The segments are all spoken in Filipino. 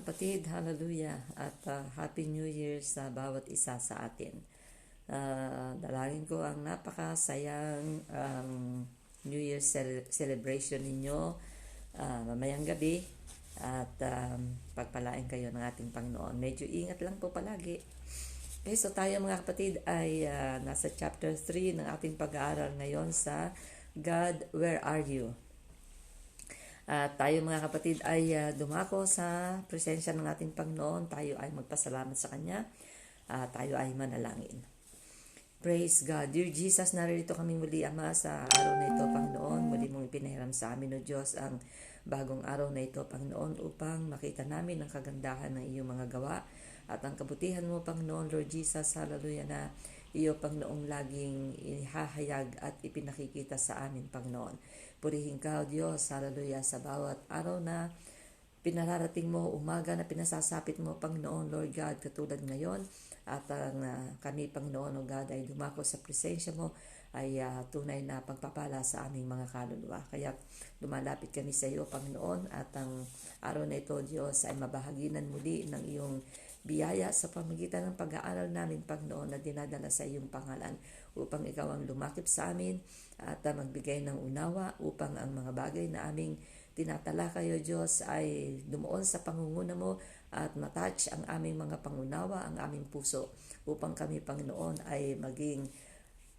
kapatid, hallelujah at Happy New Year sa bawat isa sa atin. Dalangin ko ang napakasayang New Year celebration ninyo mamayang gabi at pagpalain kayo ng ating Panginoon. Medyo ingat lang po palagi. Okay, so tayo mga kapatid ay nasa chapter 3 ng ating pag-aaral ngayon sa God, Where Are You? Tayo mga kapatid ay dumako sa presensya ng ating Panginoon. Tayo ay magpasalamat sa Kanya. Tayo ay manalangin. Praise God. Dear Jesus, narito kami muli, Ama, sa araw na ito, Panginoon. Muli mong ipinahiram sa amin, O Diyos, ang bagong araw na ito, Panginoon, upang makita namin ang kagandahan ng iyong mga gawa at ang kabutihan mo, Panginoon, Lord Jesus, hallelujah, na iyo, Panginoong, laging ihahayag at ipinakikita sa amin, Panginoon. Purihin ka, O Diyos, hallelujah, sa bawat araw na pinararating mo, umaga na pinasasapit mo, Panginoon, Lord God, katulad ngayon. At ang kami, Panginoon, O God, ay dumako sa presensya mo, ay tunay na pagpapala sa aming mga kaluluwa. Kaya lumalapit kami sa iyo, Panginoon, at ang araw na ito, Diyos, ay mabahaginan muli ng iyong biyaya sa pamagitan ng pag-aaral namin, Panginoon, na dinadala sa iyong pangalan upang ikaw ang lumakip sa amin at magbigay ng unawa upang ang mga bagay na aming tinatalakay, O Diyos, ay dumuon sa pangunguna mo at matouch ang aming mga pangunawa, ang aming puso upang kami, Panginoon, ay maging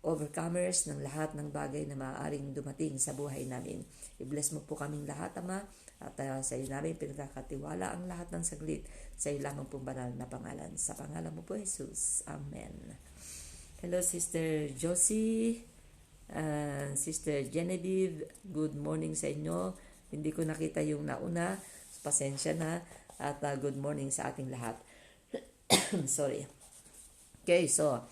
overcomers ng lahat ng bagay na maaaring dumating sa buhay namin. I-bless mo po kaming lahat, Ama, at sa iyo namin pinagkakatiwala ang lahat ng saglit. Sa iyo lamang pong banal na pangalan. Sa pangalan mo po, Jesus. Amen. Hello, Sister Josie, Sister Genevieve. Good morning sa inyo. Hindi ko nakita yung nauna. Pasensya na. At good morning sa ating lahat. Sorry. Okay, so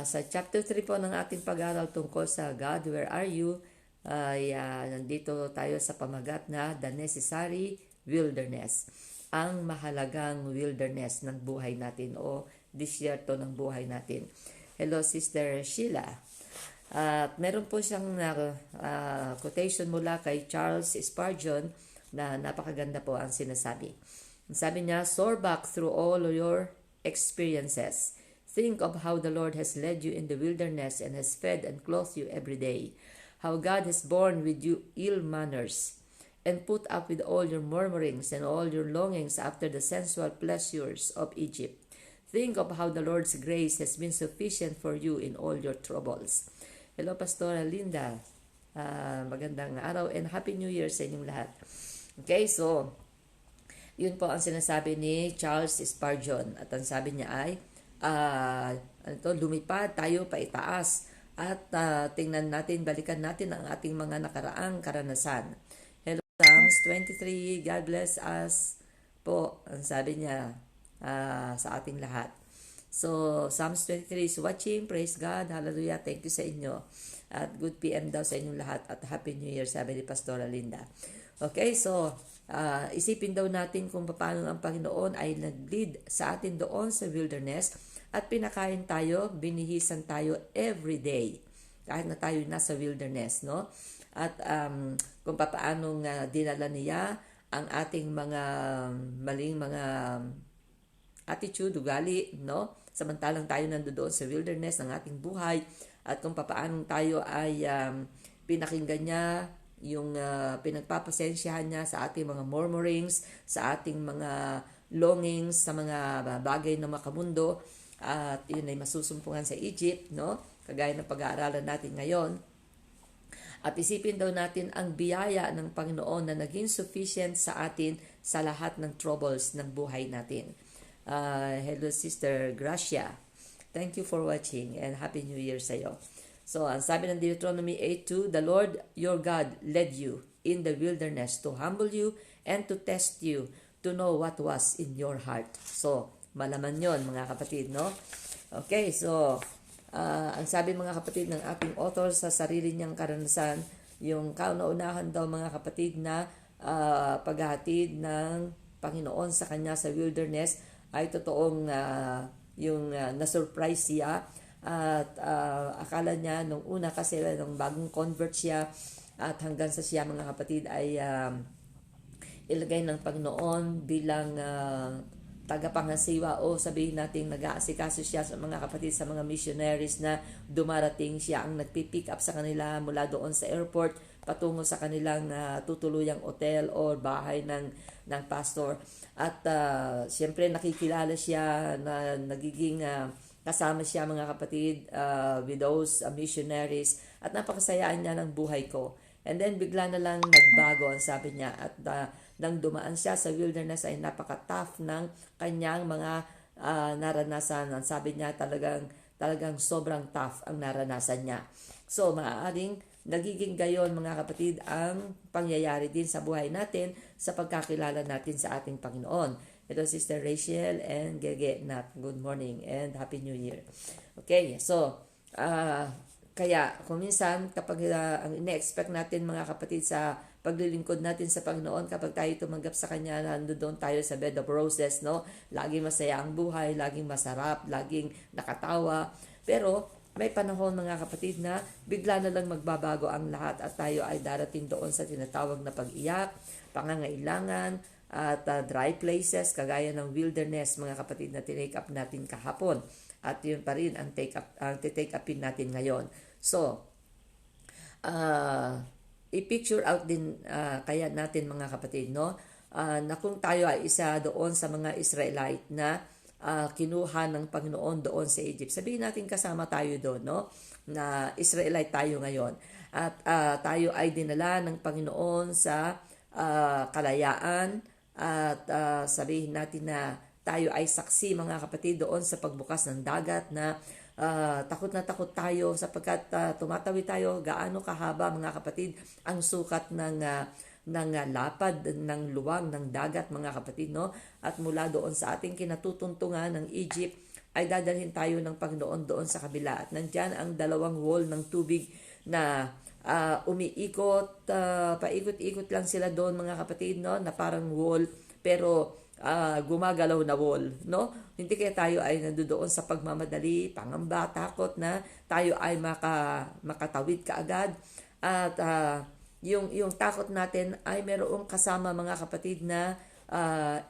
sa chapter 3 po ng ating pag-aaral tungkol sa God, Where Are You? Nandito tayo sa pamagat na The Necessary Wilderness. Ang mahalagang wilderness ng buhay natin o disyerto ng buhay natin. Hello, Sister Sheila. At meron po siyang quotation mula kay Charles Spurgeon na napakaganda po ang sinasabi. Sabi niya, soar back through all your experiences. Think of how the Lord has led you in the wilderness and has fed and clothed you every day. How God has borne with you ill manners and put up with all your murmurings and all your longings after the sensual pleasures of Egypt. Think of how the Lord's grace has been sufficient for you in all your troubles. Hello, Pastora Linda. Magandang araw and Happy New Year sa inyong lahat. Okay, so yun po ang sinasabi ni Charles Spurgeon. At ang sabi niya ay, lumipad tayo pa itaas at tingnan natin, balikan natin ang ating mga nakaraang karanasan. Hello, Psalms 23, God bless us po, ang sabi niya sa ating lahat. So, Psalms 23 is watching, praise God, hallelujah, thank you sa inyo. At good PM daw sa inyong lahat at Happy New Year, sabi ni Pastora Linda. Okay, so isipin daw natin kung paano ang Panginoon ay nag-lead sa atin doon sa wilderness at pinakain tayo, binihisan tayo every day kahit na tayo nasa wilderness, no? At kung paano dinala niya ang ating mga maling mga attitude, ugali, no? Samantalang tayo nandoon sa wilderness ng ating buhay at kung paano tayo ay pinakinggan niya yung pinagpapasensyahan niya sa ating mga murmurings, sa ating mga longings, sa mga bagay na makamundo, at yun ay masusumpungan sa Egypt, no? Kagaya ng pag-aaralan natin ngayon. At isipin daw natin ang biyaya ng Panginoon na naging sufficient sa atin sa lahat ng troubles ng buhay natin. Hello, Sister Gracia. Thank you for watching and Happy New Year sa iyo. So, ang sabi ng Deuteronomy 8:2, the Lord your God led you in the wilderness to humble you and to test you to know what was in your heart. So, malaman yon mga kapatid, no? Okay, so, ang sabi mga kapatid ng ating author sa sarili niyang karanasan, yung kauna-unahan daw mga kapatid na paghahatid ng Panginoon sa kanya sa wilderness ay totoong na-surprise siya. At akala niya nung una kasi nung bagong convert siya at hanggang sa siya mga kapatid ay ilagay ng Panginoon bilang tagapangasiwa o sabihin natin nag-aasikaso siya sa mga kapatid, sa mga missionaries na dumarating. Siya ang nagpipick up sa kanila mula doon sa airport patungo sa kanilang tutuluyang hotel o bahay ng pastor. At siyempre nakikilala siya na nagiging kasama siya mga kapatid with those missionaries, at napakasayaan niya ng buhay ko. And then bigla na lang nagbago ang sabi niya, at nang dumaan siya sa wilderness ay napaka-tough ng kanyang mga naranasan. Ang sabi niya talagang sobrang tough ang naranasan niya. So maaaring nagiging gayon mga kapatid ang pangyayari din sa buhay natin sa pagkakilala natin sa ating Panginoon. Ito Sister Rachel and Gege Nat. Good morning and Happy New Year. Okay, so kaya kung minsan kapag ang ine-expect natin mga kapatid sa paglilingkod natin sa Panginoon, kapag tayo tumanggap sa Kanya, nandoon tayo sa bed of roses, no? Laging masaya ang buhay, laging masarap, laging nakatawa. Pero may panahon mga kapatid na bigla na lang magbabago ang lahat at tayo ay darating doon sa tinatawag na pag-iyak, pangangailangan, at dry places kagaya ng wilderness mga kapatid na tinake up natin kahapon. At yun pa rin ang take upin natin ngayon. So, i-picture out din kaya natin mga kapatid, no? Na kung tayo ay isa doon sa mga Israelite na kinuha ng Panginoon doon sa Egypt. Sabihin natin kasama tayo doon, no? Na Israelite tayo ngayon. At tayo ay dinala ng Panginoon sa kalayaan, at sabihin natin na tayo ay saksi mga kapatid doon sa pagbukas ng dagat na takot na takot tayo sapagkat tumatawid tayo gaano kahaba mga kapatid ang sukat ng lapad ng luwang ng dagat mga kapatid, no? At mula doon sa ating kinatutuntungan ng Egypt ay dadalhin tayo ng Panginoon doon sa kabila, at nandyan ang dalawang wall ng tubig na umiikot, paikot-ikot lang sila doon mga kapatid, no? Na parang wall pero gumagalaw na wall, no? Hindi kaya tayo ay nandoon sa pagmamadali, pangamba, takot na tayo ay makatawid kaagad. At yung takot natin ay merong kasama mga kapatid na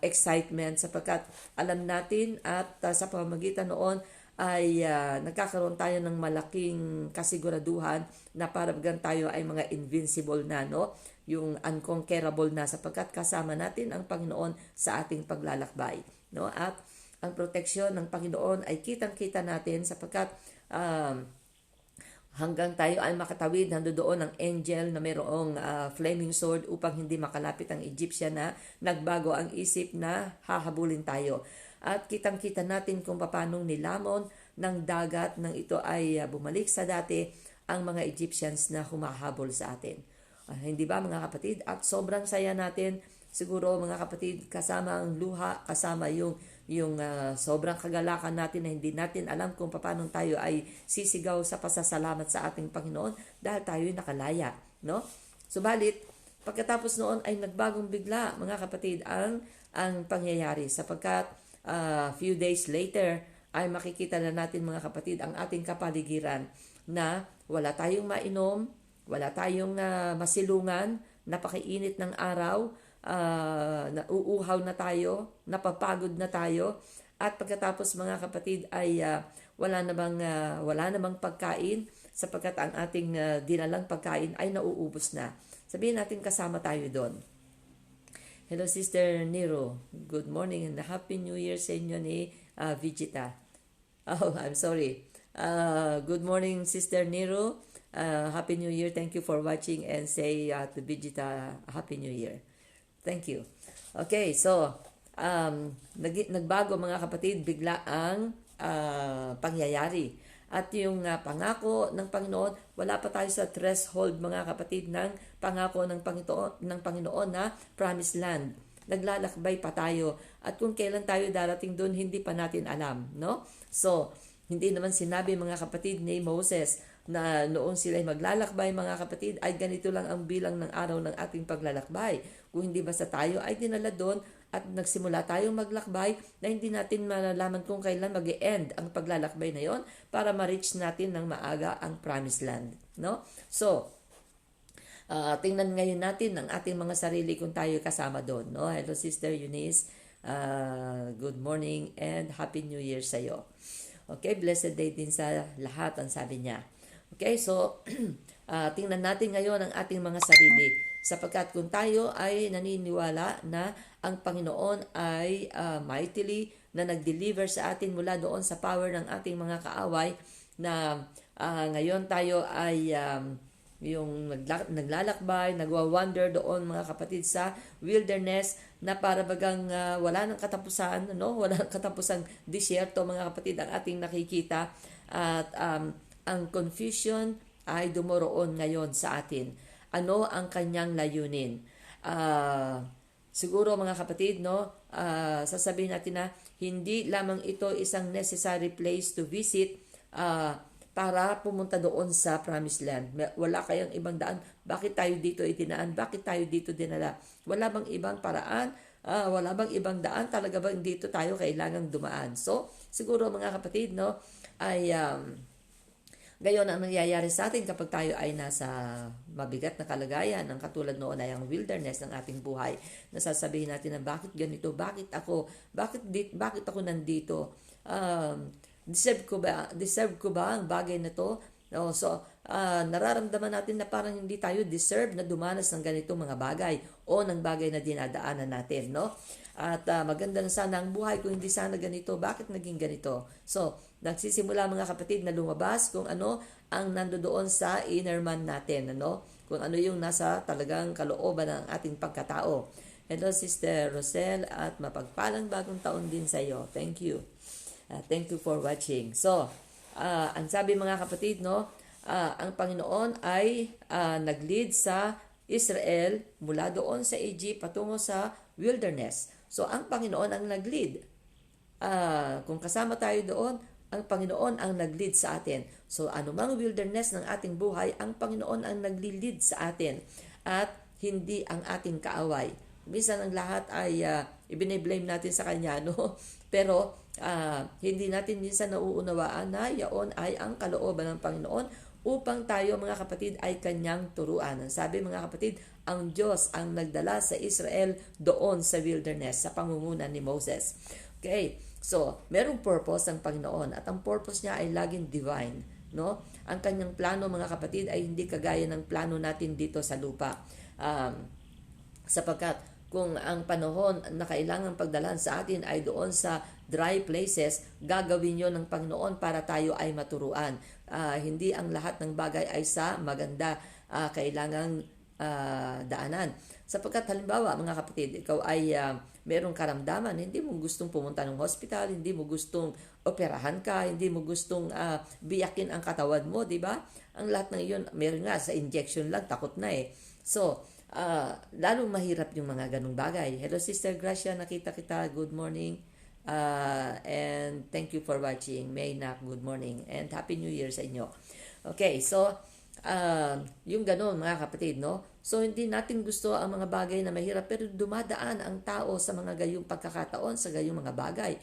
excitement, sapagkat alam natin at sa pamamagitan noon ay nagkakaroon tayo ng malaking kasiguraduhan na parang tayo ay mga invincible na, no? Yung unconquerable na, sapagkat kasama natin ang Panginoon sa ating paglalakbay, no? At ang proteksyon ng Panginoon ay kitang-kita natin sapagkat hanggang tayo ay makatawid, nandoon ang angel na mayroong flaming sword upang hindi makalapit ang Egyptian na nagbago ang isip na hahabulin tayo. At kitang-kita natin kung paano nilamon ng dagat nang ito ay bumalik sa dati ang mga Egyptians na humahabol sa atin. Hindi ba mga kapatid? At sobrang saya natin siguro mga kapatid, kasama ang luha, kasama yung sobrang kagalakan natin na hindi natin alam kung paano tayo ay sisigaw sa pasasalamat sa ating Panginoon dahil tayo ay nakalaya, no? Subalit, pagkatapos noon ay nagbagong bigla mga kapatid ang pangyayari, sapagkat few days later ay makikita na natin mga kapatid ang ating kapaligiran na wala tayong mainom, wala tayong masilungan, napakainit ng araw, nauuhaw na tayo, napapagod na tayo, at pagkatapos mga kapatid ay wala namang pagkain sapagkat ang ating dinalang pagkain ay nauubos na. Sabihin natin kasama tayo doon. Hello Sister Nero, good morning and Happy New Year sa inyo ni Vegeta. Oh, I'm sorry. Good morning Sister Nero, Happy New Year, thank you for watching, and say to Vegeta Happy New Year. Thank you. Okay, so nagbago mga kapatid, bigla ang pangyayari. At yung pangako ng Panginoon, wala pa tayo sa threshold mga kapatid ng pangako ng Panginoon na promised land. Naglalakbay pa tayo. At kung kailan tayo darating doon, hindi pa natin alam, no? So, hindi naman sinabi mga kapatid ni Moses na noong sila ay maglalakbay mga kapatid ay ganito lang ang bilang ng araw ng ating paglalakbay. Kung hindi basta tayo ay dinala doon at nagsimula tayong maglakbay na hindi natin malalaman kung kailan mag-e-end ang paglalakbay na yon para ma-reach natin ng maaga ang promised land, no? So, Tingnan ngayon natin ang ating mga sarili kung tayo kasama doon. No? Hello, Sister Eunice. Good morning and Happy New Year sa iyo. Okay, blessed day din sa lahat, ang sabi niya. Okay, so tingnan natin ngayon ang ating mga sarili. Sapagkat kung tayo ay naniniwala na ang Panginoon ay mightily na nag-deliver sa atin mula doon sa power ng ating mga kaaway, na ngayon tayo ay yung naglalakbay, nagwa-wander doon mga kapatid sa wilderness na para bagang wala nang katapusan, no? Wala nang katapusang disyerto mga kapatid ang ating nakikita, at ang confusion ay dumoroon ngayon sa atin. Ano ang kanyang layunin? Siguro mga kapatid, no, sasabihin natin na hindi lamang ito isang necessary place to visit para pumunta doon sa Promised Land. Wala kayang ibang daan. Bakit tayo dito itinaan? Bakit tayo dito dinala? Wala bang ibang paraan? Wala bang ibang daan? Talaga bang dito tayo kailangang dumaan? So, siguro mga kapatid, no, ay gayon ang nangyayari sa atin kapag tayo ay nasa mabigat na kalagayan, ang katulad noon ay ang wilderness ng ating buhay. Nasasabihin natin na bakit ganito? Bakit ako? Bakit ako nandito? Deserve ko ba ang bagay na to? No, so nararamdaman natin na parang hindi tayo deserve na dumanas ng ganitong mga bagay o ng bagay na dinadaanan natin, no? At maganda na sana ang buhay kung hindi sana ganito. Bakit naging ganito? So, nagsisimula mga kapatid na lumabas kung ano ang nandoon sa inner man natin, ano? Kung ano yung nasa talagang kalooban ng ating pagkatao. Hello Sister Rosel, at mapagpalang bagong taon din sa iyo. Thank you. Thank you for watching. So, ang sabi mga kapatid, no, ang Panginoon ay nag-lead sa Israel mula doon sa Egypt patungo sa wilderness. So, ang Panginoon ang nag-lead. Kung kasama tayo doon, ang Panginoon ang nag-lead sa atin. So, anumang wilderness ng ating buhay, ang Panginoon ang nag-lead sa atin at hindi ang ating kaaway. Minsan ang lahat ay ibine-blame natin sa Kanya, no? Pero hindi natin minsan nauunawaan na yaon ay ang kalooban ng Panginoon upang tayo mga kapatid ay Kanyang turuan. Ang sabi mga kapatid, ang Diyos ang nagdala sa Israel doon sa wilderness sa pangunguna ni Moses. Okay, so merong purpose ang Panginoon at ang purpose niya ay laging divine, no? Ang Kanyang plano mga kapatid ay hindi kagaya ng plano natin dito sa lupa. Sapagkat kung ang panahon na kailangan pagdalhan sa atin ay doon sa dry places, gagawin yon ng Panginoon para tayo ay maturuan. Hindi ang lahat ng bagay ay sa maganda kailangang daanan. Sapagkat halimbawa mga kapatid, ikaw ay merong karamdaman, hindi mo gustong pumunta ng hospital, hindi mo gustong operahan ka, hindi mo gustong biyakin ang katawan mo, di ba? Ang lahat ng iyon, meron nga sa injection lang, takot na eh. So, lalong mahirap yung mga ganung bagay. Hello Sister Gracia, nakita kita, good morning. And thank you for watching. May Nak, good morning. And Happy New Year sa inyo. Okay, so, yung ganun mga kapatid, no? So, hindi natin gusto ang mga bagay na mahirap, pero dumadaan ang tao sa mga gayong pagkakataon, sa gayong mga bagay.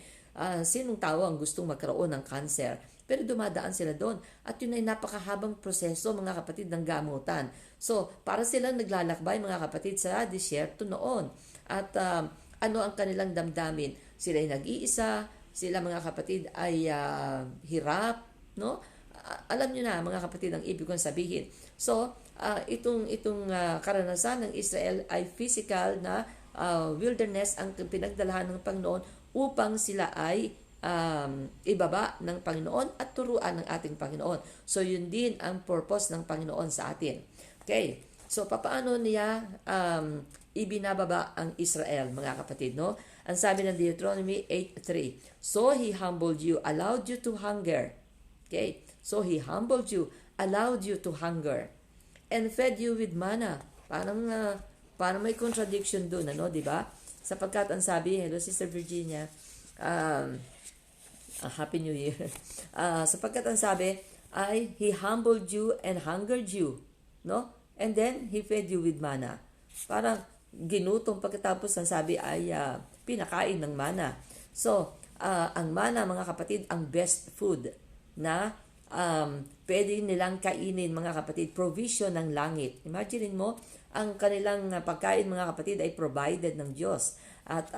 Sinong tao ang gustong magkaroon ng cancer? Pero dumadaan sila doon. At yun ay napakahabang proseso mga kapatid ng gamutan. So, para silang naglalakbay mga kapatid sa disyerto noon. At ano ang kanilang damdamin? Sila ay nag-iisa, sila mga kapatid ay hirap, no? Alam nyo na mga kapatid ang ibig kong sabihin. So, itong karanasan ng Israel ay physical na wilderness ang pinagdalahan ng Panginoon upang sila ay ibaba ng Panginoon at turuan ng ating Panginoon. So, yun din ang purpose ng Panginoon sa atin. Okay, so papaano niya ibinababa ang Israel, mga kapatid, no? Ang sabi ng Deuteronomy 8:3, so He humbled you, allowed you to hunger. Okay, so He humbled you, allowed you to hunger, and fed you with manna. Parang may contradiction doon, ano, di ba? Sapagkat ang sabi, hello Sister Virginia, Happy New Year. Sapagkat ang sabi ay He humbled you and hungered you, no? And then He fed you with manna. Parang ginutom, pagkatapos ang sabi ay pinakain ng manna. So, ang manna mga kapatid, ang best food na pwede nilang kainin, mga kapatid, provision ng langit. Imagine mo, ang kanilang pagkain, mga kapatid, ay provided ng Diyos. At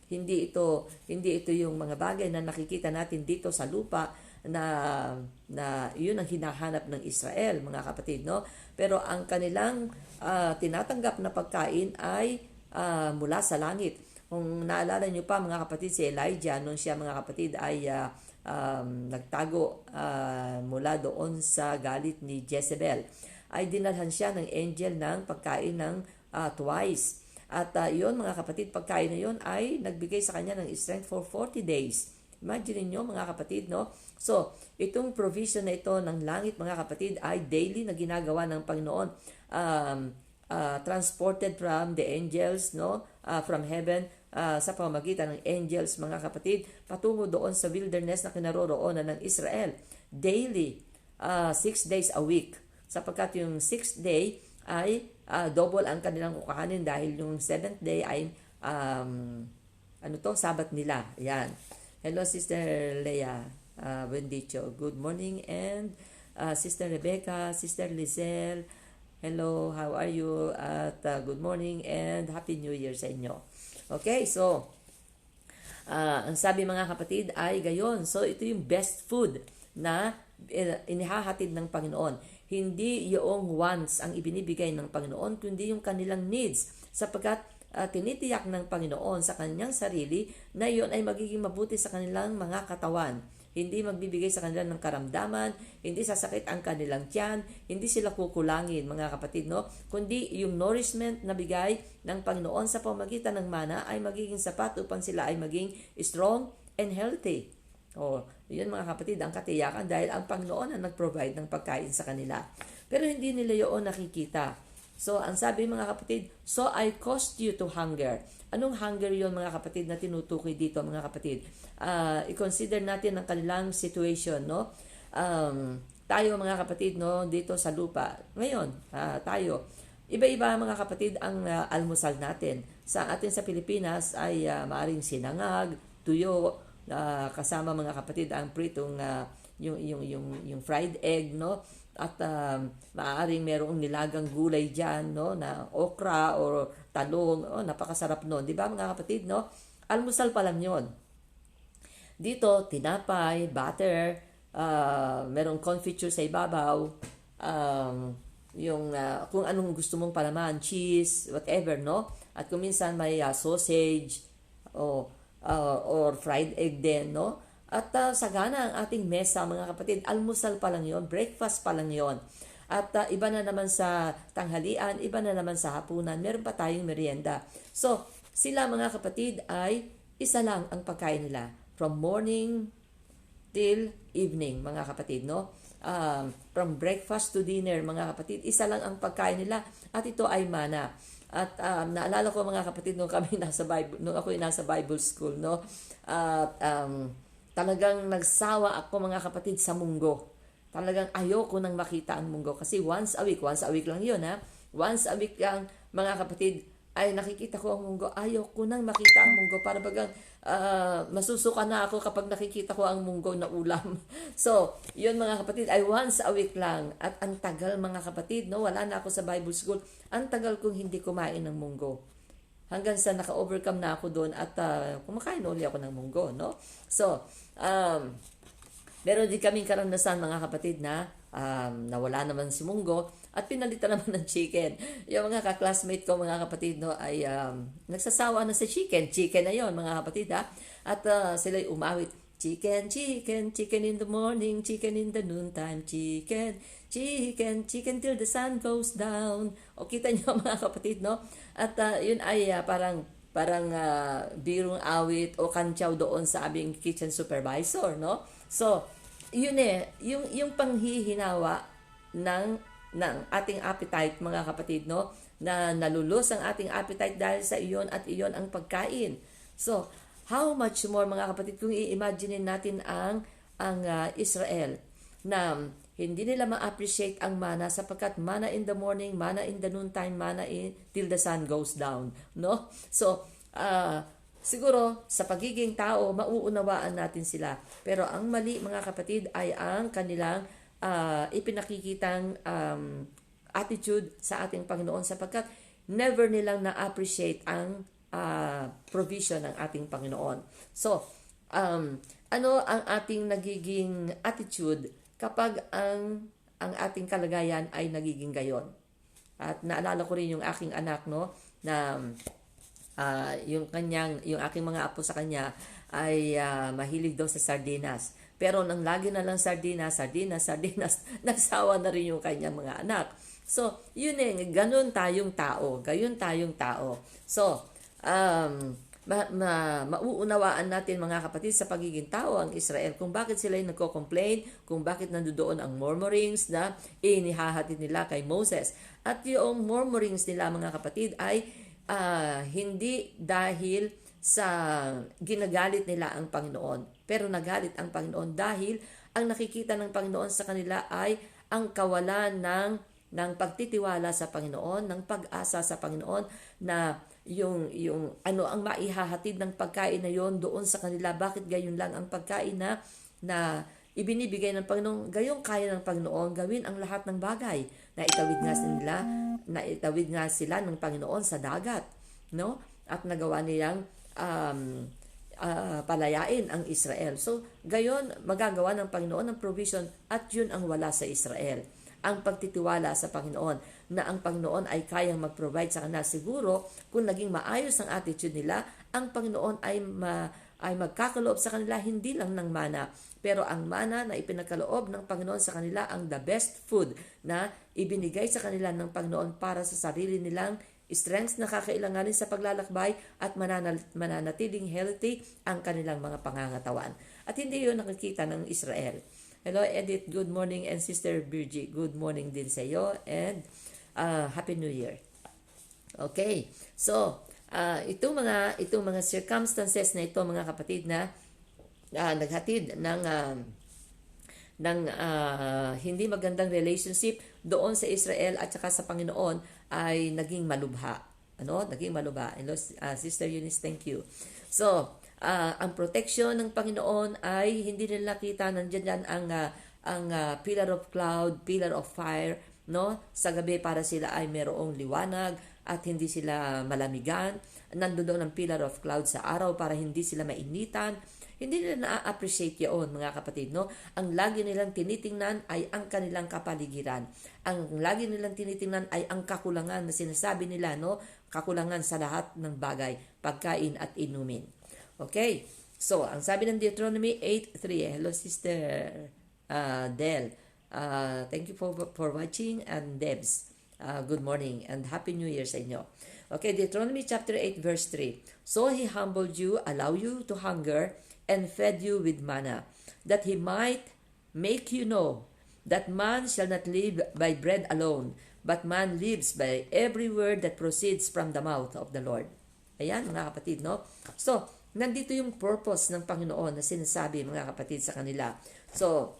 hindi ito yung mga bagay na nakikita natin dito sa lupa na yun ang hinahanap ng Israel, mga kapatid, no? Pero ang kanilang tinatanggap na pagkain ay mula sa langit. Kung naalala nyo pa, mga kapatid, si Elijah, nung siya, mga kapatid, ay nagtago mula doon sa galit ni Jezebel, ay dinalhan siya ng angel ng pagkain ng twice. At yun, mga kapatid, pagkain na yun ay nagbigay sa kanya ng strength for 40 days. Imagine niyo, mga kapatid, no? So, itong provision na ito ng langit, mga kapatid, ay daily na ginagawa ng Panginoon. Transported from the angels, no? From heaven, sa pamamagitan ng angels, mga kapatid, patungo doon sa wilderness na kinaroroonan ng Israel. Daily, 6 days a week. Sapagkat yung 6th day ay double ang kanilang kukanin dahil yung 7th day ay Sabat nila. Yan. Hello, Sister Leia Bendicho. Good morning. And Sister Rebecca, Sister Lizelle, hello, how are you? At good morning and Happy New Year sa inyo. Okay, so ang sabi, mga kapatid, ay gayon. So ito yung best food na inihahatid ng Panginoon. Hindi yung wants ang ibinibigay ng Panginoon, kundi yung kanilang needs. Sapagkat tinitiyak ng Panginoon sa kanyang sarili na iyon ay magiging mabuti sa kanilang mga katawan. Hindi magbibigay sa kanila ng karamdaman, hindi sasakit ang kanilang tiyan, hindi sila kukulangin, mga kapatid, no? Kundi yung nourishment na bigay ng Panginoon sa pamamagitan ng mana ay magiging sapat upang sila ay maging strong and healthy. Yun, mga kapatid, ang katiyakan dahil ang Panginoon ang nag-provide ng pagkain sa kanila. Pero hindi nila yun nakikita. So, ang sabi, mga kapatid, so I caused you to hunger. Anong hunger yon, mga kapatid, na tinutukoy dito, mga kapatid? I-consider natin ang kanilang situation, no? Tayo, mga kapatid, no, dito sa lupa. Ngayon, tayo, iba-iba, mga kapatid, ang almusal natin. Sa atin sa Pilipinas ay maaring sinangag, tuyo, kasama, mga kapatid, ang pritong yung fried egg, no? At maaaring merong nilagang gulay diyan, no, na okra or talong. Napakasarap noon, 'di ba, mga kapatid, no? Almusal pa lang 'yon. Dito tinapay, butter, merong confiture sa ibabaw, yung kung anong gusto mong palaman, cheese, whatever, no? At kung minsan may sausage or fried egg din, no? At sagana ang ating mesa, mga kapatid. Almusal pa lang yon, breakfast pa lang yon. At iba na naman sa tanghalian, iba na naman sa hapunan, meron pa tayong merienda. So, sila, mga kapatid, ay isa lang ang pagkain nila. From morning till evening, mga kapatid, no? From breakfast to dinner, mga kapatid, isa lang ang pagkain nila. At ito ay mana. At naalala ko, mga kapatid, nung ako'y nasa Bible school, no? Talagang nagsawa ako, mga kapatid, sa munggo. Talagang ayoko nang makita ang munggo. Kasi once a week lang yun, ha? Once a week lang, mga kapatid, ay nakikita ko ang munggo. Ayoko nang makita ang munggo. Para bagang masusuka na ako kapag nakikita ko ang munggo na ulam. So, yun, mga kapatid, ay once a week lang. At ang tagal, mga kapatid, no? Wala na ako sa Bible school. Ang tagal kong hindi kumain ng munggo. Hanggang sa naka-overcome na ako doon at kumakain uli ako ng munggo, no? So, meron din kaming karanasan, mga kapatid, na nawala naman si munggo at pinalitan naman ng chicken. Yung mga ka-classmate ko, mga kapatid, no, ay nagsasawa na sa chicken. Chicken na yon, mga kapatid, ha? At sila'y umawit. Chicken, chicken, chicken in the morning, chicken in the noontime, chicken, chicken, chicken till the sun goes down. O kita nyo, mga kapatid, no? At yun ay parang birong awit o kantyaw doon sa aming kitchen supervisor, no? So, yun yung panghihinawa ng ating appetite, mga kapatid, no? Na nalulus ang ating appetite dahil sa iyon at iyon ang pagkain. So, how much more, mga kapatid, kung i-imagine natin ang Israel na hindi nila ma-appreciate ang mana sapagkat mana in the morning, mana in the noontime, mana till the sun goes down, no? So, siguro sa pagiging tao, mauunawaan natin sila. Pero ang mali mga kapatid ay ang kanilang ipinakikitang attitude sa ating Panginoon sapagkat never nilang na-appreciate ang provision ng ating Panginoon. So, ano ang ating nagiging attitude kapag ang ating kalagayan ay nagiging gayon? At naalala ko rin yung aking anak, no, na yung aking mga apo sa kanya ay mahilig daw sa sardinas. Pero nang lagi na lang sardinas, nagsawa na rin yung kanyang mga anak. So, yun ganun tayong tao. Gayon tayong tao. So, mauunawaan natin mga kapatid sa pagiging tao ang Israel kung bakit sila yung nagko-complain, kung bakit nandoon ang murmurings na inihahatid nila kay Moses. At yung murmurings nila mga kapatid ay hindi dahil sa ginagalit nila ang Panginoon, pero nagalit ang Panginoon dahil ang nakikita ng Panginoon sa kanila ay ang kawalan ng pagtitiwala sa Panginoon, ng pag-asa sa Panginoon na yung ano ang maihahatid ng pagkain na yon doon sa kanila. Bakit gayon lang ang pagkain na ibinibigay ng Panginoon? Gayong kaya ng Panginoon gawin ang lahat ng bagay. Naitawid nga sila ng Panginoon sa dagat, no? At nagawa nilang palayain ang Israel. So, gayon magagawa ng Panginoon ng provision at yun ang wala sa Israel. Ang pagtitiwala sa Panginoon na ang Panginoon ay kayang mag-provide sa kanila. Siguro, kung naging maayos ang attitude nila, ang Panginoon ay magkakaloob sa kanila hindi lang ng mana, pero ang mana na ipinagkaloob ng Panginoon sa kanila ang the best food na ibinigay sa kanila ng Panginoon para sa sarili nilang strengths na kakailanganin sa paglalakbay at mananatiling healthy ang kanilang mga pangangatawan. At hindi yun nakikita ng Israel. Hello Edith, good morning, and Sister Virgie, good morning din sa iyo, and Happy New Year. Okay, so itong mga circumstances na ito mga kapatid na naghatid ng hindi magandang relationship doon sa Israel at saka sa Panginoon ay naging malubha. Naging malubha. Hello, Sister Eunice, thank you. So, ang protection ng Panginoon ay hindi nila nakita. Nandiyan ang pillar of cloud, pillar of fire, no? Sa gabi para sila ay mayroong liwanag at hindi sila malamigan. Nandoon ang pillar of cloud sa araw para hindi sila mainitan. Hindi nila na-appreciate yun, mga kapatid, no? Ang lagi nilang tinitingnan ay ang kanilang kapaligiran. Ang lagi nilang tinitingnan ay ang kakulangan na sinasabi nila, no? Kakulangan sa lahat ng bagay, pagkain at inumin. Okay? So, ang sabi ng Deuteronomy 8:3. Hello, Sister Del. Thank you for watching, and Debs. Good morning and Happy New Year sa inyo. Okay, Deuteronomy chapter 8 verse 3. So he humbled you, allow you to hunger, and fed you with manna, that he might make you know that man shall not live by bread alone, but man lives by every word that proceeds from the mouth of the Lord. Ayan, mga kapatid, no? So, nandito yung purpose ng Panginoon na sinasabi, mga kapatid, sa kanila. So,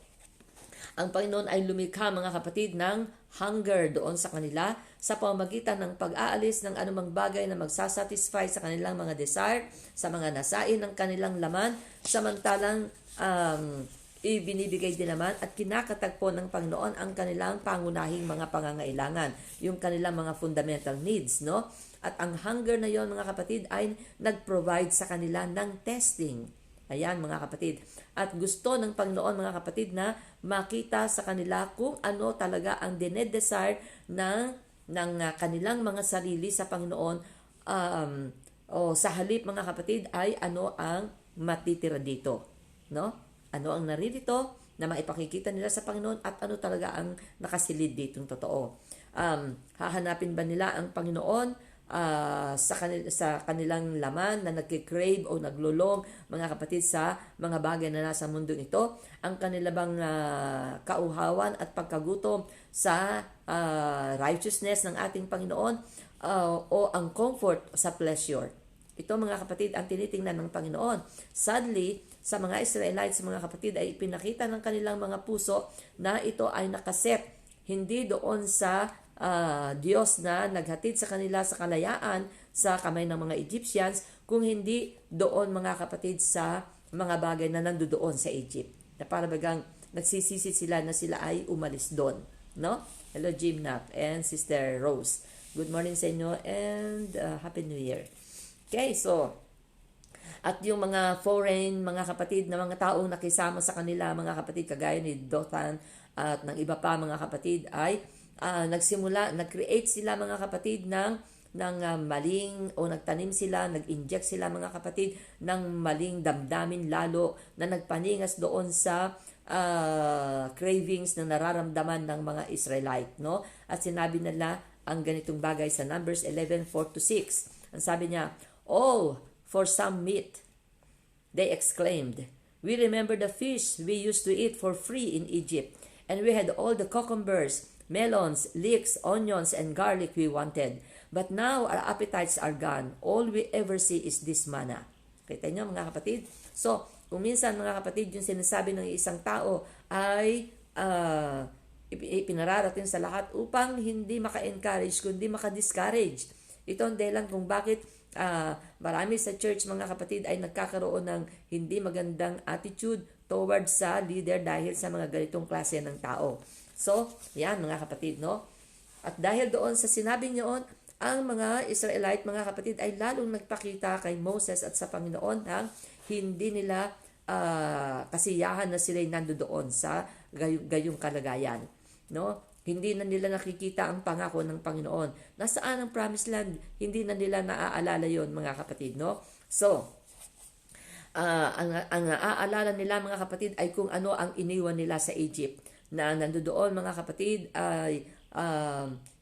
ang Panginoon ay lumikha, mga kapatid, ng hunger doon sa kanila sa pamamagitan ng pag-aalis ng anumang bagay na magsasatisfy sa kanilang mga desire, sa mga nasain ng kanilang laman, samantalang ibinibigay din naman at kinakatagpo ng Panginoon ang kanilang pangunahing mga pangangailangan, yung kanilang mga fundamental needs, no? At ang hunger na yon, mga kapatid, ay nag-provide sa kanila ng testing. Ayan, mga kapatid. At gusto ng Panginoon, mga kapatid, na makita sa kanila kung ano talaga ang dinedesire ng kanilang mga sarili sa Panginoon. Sa halip, mga kapatid, ay ano ang matitira dito. No? Ano ang naririto na maipakikita nila sa Panginoon at ano talaga ang nakasilid ditong totoo. Hahanapin ba nila ang Panginoon sa kanilang laman na nagkikrave o naglulong, mga kapatid, sa mga bagay na nasa mundong ito? Ang kanila bang kauhawan at pagkagutom sa righteousness ng ating Panginoon o ang comfort sa pleasure? Ito, mga kapatid, ang tinitingnan ng Panginoon. Sadly, sa mga Israelites, mga kapatid, ay pinakita ng kanilang mga puso na ito ay nakaset hindi doon sa Diyos na naghatid sa kanila sa kalayaan sa kamay ng mga Egyptians, kung hindi doon mga kapatid sa mga bagay na nandoon sa Egypt. Na para bagang nagsisisi sila na sila ay umalis doon. No? Hello Jimnap and Sister Rose. Good morning sa inyo and Happy New Year. Okay, so at yung mga foreign, mga kapatid na mga taong nakisama sa kanila, mga kapatid kagaya ni Dothan at ng iba pa mga kapatid ay nag-create sila mga kapatid ng maling o nagtanim sila, nag-inject sila mga kapatid ng maling damdamin lalo na nagpaningas doon sa cravings na nararamdaman ng mga Israelite, no? At sinabi nila ang ganitong bagay sa Numbers 11:4-6. Ang sabi niya, "Oh, for some meat," they exclaimed. "We remember the fish we used to eat for free in Egypt, and we had all the cucumbers, melons, leeks, onions, and garlic we wanted. But now our appetites are gone. All we ever see is this manna." Kita niyo mga kapatid? So, kung minsan mga kapatid, yung sinasabi ng isang tao ay ipinararating sa lahat upang hindi maka-encourage, kundi maka-discourage. Ito ang dahilan kung bakit marami sa church mga kapatid ay nagkakaroon ng hindi magandang attitude towards sa leader dahil sa mga ganitong klase ng tao. So, yan mga kapatid, no? At dahil doon sa sinabi niyon, ang mga Israelite, mga kapatid, ay lalong nagpakita kay Moses at sa Panginoon ng hindi nila kasiyahan na sila'y nandoon sa gayong kalagayan. No? Hindi na nila nakikita ang pangako ng Panginoon. Nasaan ang promised land? Hindi na nila naaalala yon mga kapatid. No? So, ang naaalala nila mga kapatid ay kung ano ang iniwan nila sa Egypt. Na nandoon mga kapatid ay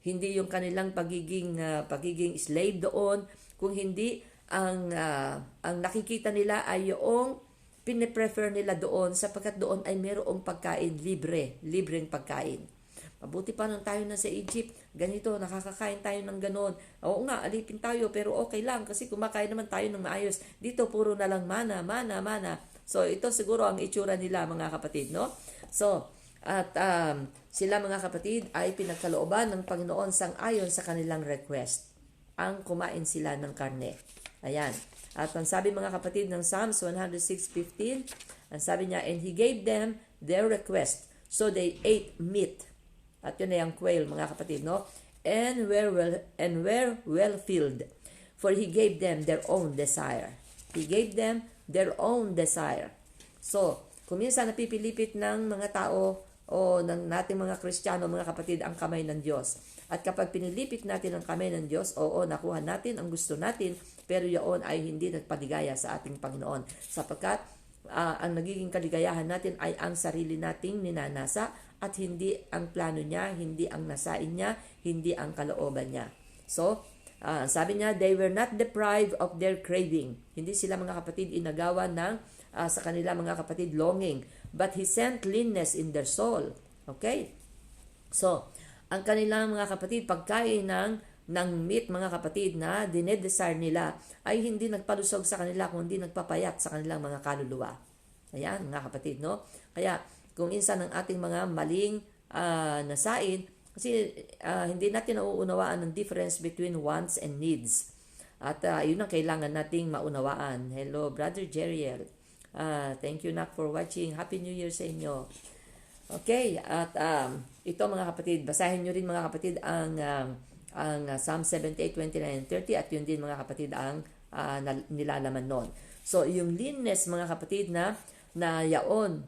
hindi yung kanilang pagiging slave doon, kung hindi ang nakikita nila ay yung piniprefer nila doon sapagkat doon ay mayroong pagkain libreng pagkain. Mabuti pa nang tayo na sa Egypt, ganito, nakakakain tayo ng ganon. Oo nga, alipin tayo pero okay lang kasi kumakain naman tayo ng maayos. Dito puro na lang mana. So ito siguro ang itsura nila mga kapatid, no? So, at sila mga kapatid ay pinagkalooban ng Panginoon sang-ayon sa kanilang request. Ang kumain sila ng karne. Ayan. At ang sabi mga kapatid ng Psalms 106:15, ang sabi niya, "And He gave them their request, so they ate meat." At yun ay ang quail mga kapatid, no? And were well filled, for He gave them their own desire. He gave them their own desire. So, kung minsan napipilipit ng mga tao o ng nating mga Kristiyano, mga kapatid, ang kamay ng Diyos. At kapag pinilipit natin ang kamay ng Diyos, oo, nakuha natin ang gusto natin, pero yaon ay hindi nagpaligaya sa ating Panginoon. Sapagkat ang nagiging kaligayahan natin ay ang sarili nating ninanasa at hindi ang plano niya, hindi ang nasain niya, hindi ang kalooban niya. So, sabi niya, they were not deprived of their craving. Hindi sila mga kapatid inagawan ng sa kanila mga kapatid longing, but He sent leanness in their soul. Okay? So, ang kanilang mga kapatid, pagkain ng meat mga kapatid na dinedesire nila ay hindi nagpalusog sa kanila kundi nagpapayat sa kanilang mga kaluluwa. Ayan mga kapatid, no? Kaya kung minsan ang ating mga maling nasain, kasi hindi natin nauunawaan ang difference between wants and needs. At yun ang kailangan nating maunawaan. Hello, Brother Jeriel. Thank you, Nak, for watching. Happy New Year sa inyo. Okay, at ito mga kapatid, basahin nyo rin mga kapatid ang Psalm 78, 29, and 30 at yun din mga kapatid ang nilalaman nun. So, yung leanness mga kapatid na yaon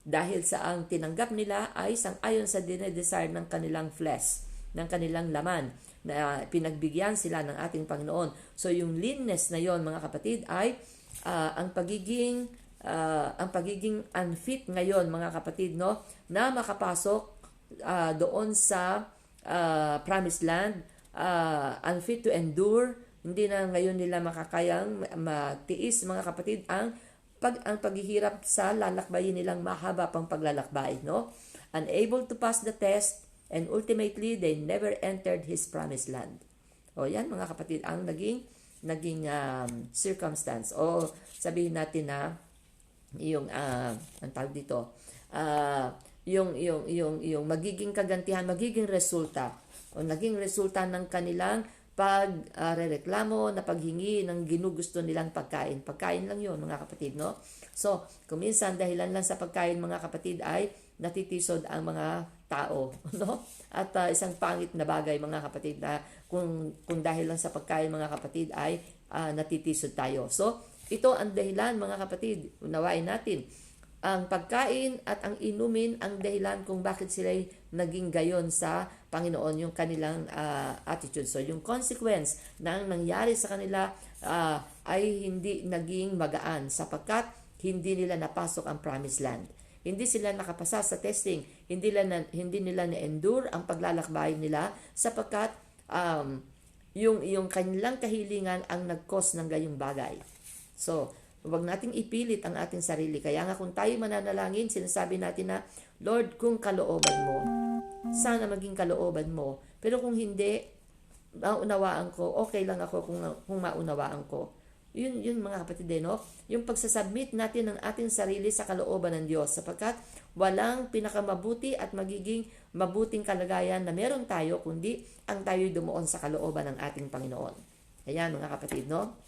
dahil sa ang tinanggap nila ay sang-ayon sa dinedesire ng kanilang flesh, ng kanilang laman, na pinagbigyan sila ng ating Panginoon. So, yung leanness na yon mga kapatid ay ang pagiging unfit ngayon mga kapatid, no, na makapasok doon sa promised land, unfit to endure, hindi na ngayon nila makakayang matiis mga kapatid ang paghihirap sa lalakbayin nilang mahaba pang paglalakbay, no, unable to pass the test, and ultimately they never entered His promised land. O yan mga kapatid ang naging circumstance, o sabihin natin na yung ang tawag dito, yung magiging kagantihan, magiging resulta o naging resulta ng kanilang rereklamo, na paghingi ng ginugusto nilang pagkain. Pagkain lang yun, mga kapatid, no? So, kuminsan dahilan lang sa pagkain, mga kapatid, ay natitisod ang mga tao, no? At isang pangit na bagay, mga kapatid, na kung dahil lang sa pagkain, mga kapatid, ay natitisod tayo. So, ito ang dahilan, mga kapatid, unawain natin. Ang pagkain at ang inumin ang dahilan kung bakit sila naging gayon sa Panginoon, yung kanilang attitude. So, yung consequence na nangyari sa kanila ay hindi naging magaan sapagkat hindi nila napasok ang promised land. Hindi sila nakapasa sa testing. Hindi nila na-endure ang paglalakbay nila sapagkat yung kanilang kahilingan ang nag-cause ng gayong bagay. So, huwag nating ipilit ang ating sarili. Kaya nga kung tayo mananalangin, sinasabi natin na, Lord, kung kalooban mo, sana maging kalooban mo. Pero kung hindi, maunawaan ko, okay lang ako kung maunawaan ko. Yun mga kapatid, no? Yung pagsasubmit natin ng ating sarili sa kalooban ng Diyos sapagkat walang pinakamabuti at magiging mabuting kalagayan na meron tayo kundi ang tayo'y dumuon sa kalooban ng ating Panginoon. Ayan mga kapatid, no?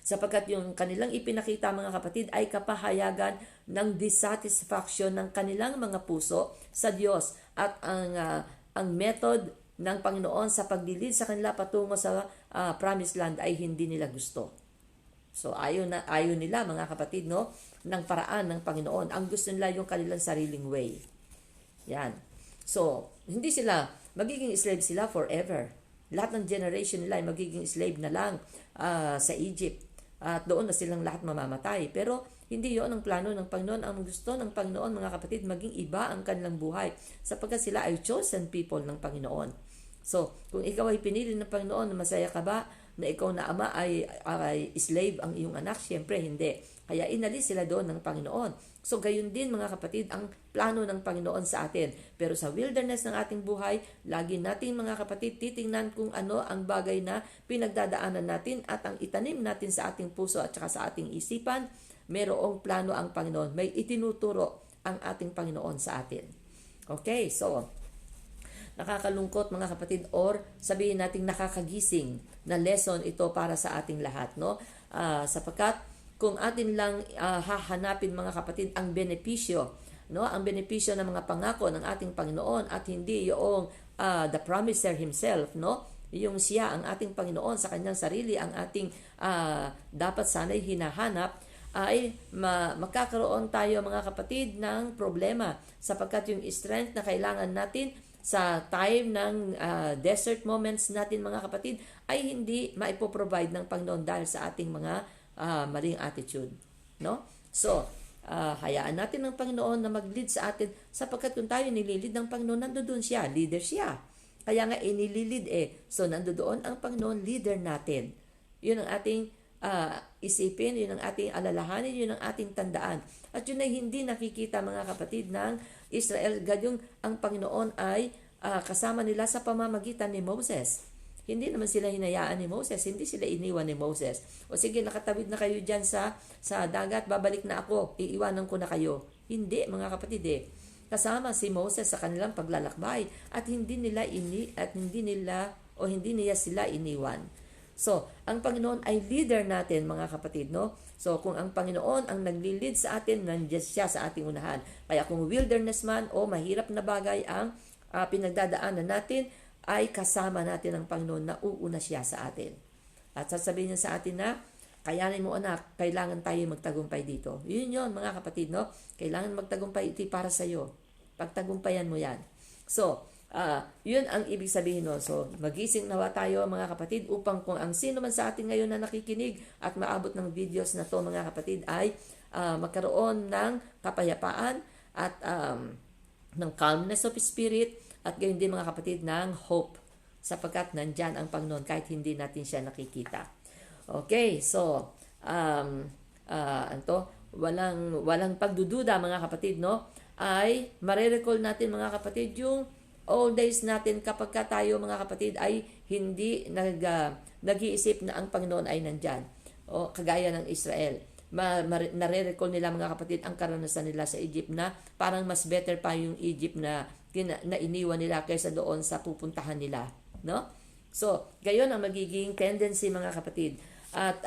Sapagkat yung kanilang ipinakita, mga kapatid, ay kapahayagan ng dissatisfaction ng kanilang mga puso sa Diyos at ang method ng Panginoon sa paglilid sa kanila patungo sa promised land ay hindi nila gusto. So ayaw nila, mga kapatid, no, ng paraan ng Panginoon. Ang gusto nila yung kanilang sariling way. Yan. So hindi sila magiging slave sila forever. Lahat ng generation nila ay magiging slave na lang sa Egypt. At doon na silang lahat mamamatay. Pero hindi yon ang plano ng Panginoon. Ang gusto ng Panginoon, mga kapatid, maging iba ang kanilang buhay sapagkat sila ay chosen people ng Panginoon. So, kung ikaw ay pinili ng Panginoon, masaya ka ba na ikaw na ama ay slave ang iyong anak? Siyempre, hindi. Kaya inalis sila doon ng Panginoon. So, gayon din, mga kapatid, ang plano ng Panginoon sa atin. Pero sa wilderness ng ating buhay, lagi natin, mga kapatid, titingnan kung ano ang bagay na pinagdadaanan natin at ang itanim natin sa ating puso at saka sa ating isipan. Merong plano ang Panginoon. May itinuturo ang ating Panginoon sa atin. Okay, so nakakalungkot, mga kapatid, or sabihin natin nakakagising na lesson ito para sa ating lahat, no? Sapagkat kung atin lang hahanapin, mga kapatid, ang benepisyo, no? Ang benepisyo ng mga pangako ng ating Panginoon at hindi yung the promiser himself, no? Yung siya, ang ating Panginoon sa kanyang sarili, ang ating dapat sana'y hinahanap, ay magkakaroon tayo, mga kapatid, ng problema sapagkat yung strength na kailangan natin sa time ng desert moments natin, mga kapatid, ay hindi maipoprovide ng Panginoon dahil sa ating mga maling attitude, no? So, hayaan natin ng Panginoon na mag-lead sa atin sapagkat kung tayo nililid ng Panginoon, nandoon siya, leader siya. Kaya nga inililid So, nandoon ang Panginoon, leader natin. Yun ang ating isipin, yun ang ating alalahanin, yun ang ating tandaan. At yun ay hindi nakikita, mga kapatid, ng Israel. Gadyong ang Panginoon ay kasama nila sa pamamagitan ni Moses. Hindi naman sila hinayaan ni Moses, hindi sila iniwan ni Moses. O sige, nakatawid na kayo dyan sa dagat, babalik na ako, iiwanan ko na kayo. Hindi, mga kapatid, kasama si Moses sa kanilang paglalakbay at hindi niya sila iniwan. So, ang Panginoon ay leader natin, mga kapatid, no? So, kung ang Panginoon ang nagli-lead sa atin, nandiyan siya sa ating unahan. Kaya kung wilderness man o mahirap na bagay ang pinagdadaanan natin, ay kasama natin ang Panginoon na uuna siya sa atin. At sasabihin niya sa atin na, kayanin mo anak, kailangan tayo magtagumpay dito. Yun yun, mga kapatid, no? Kailangan magtagumpay, ito para sa iyo. Pagtagumpayan mo yan. So, yun ang ibig sabihin, no? So, magising nawa tayo, mga kapatid, upang kung ang sino man sa atin ngayon na nakikinig at maabot ng videos na to, mga kapatid, ay magkaroon ng kapayapaan at ng calmness of spirit at gayon din, mga kapatid, ng hope sapagkat nandyan ang Panginoon kahit hindi natin siya nakikita. Okay, so walang pagdududa, mga kapatid, no? Ay marirecall natin, mga kapatid, yung old days natin kapag tayo, mga kapatid, ay hindi nag-iisip na ang Panginoon ay nandyan. O kagaya ng Israel. Nare-recall nila, mga kapatid, ang karanasan nila sa Egypt na parang mas better pa yung Egypt na iniwan nila kaysa doon sa pupuntahan nila, no? So, gayon ang magiging tendency mga kapatid. At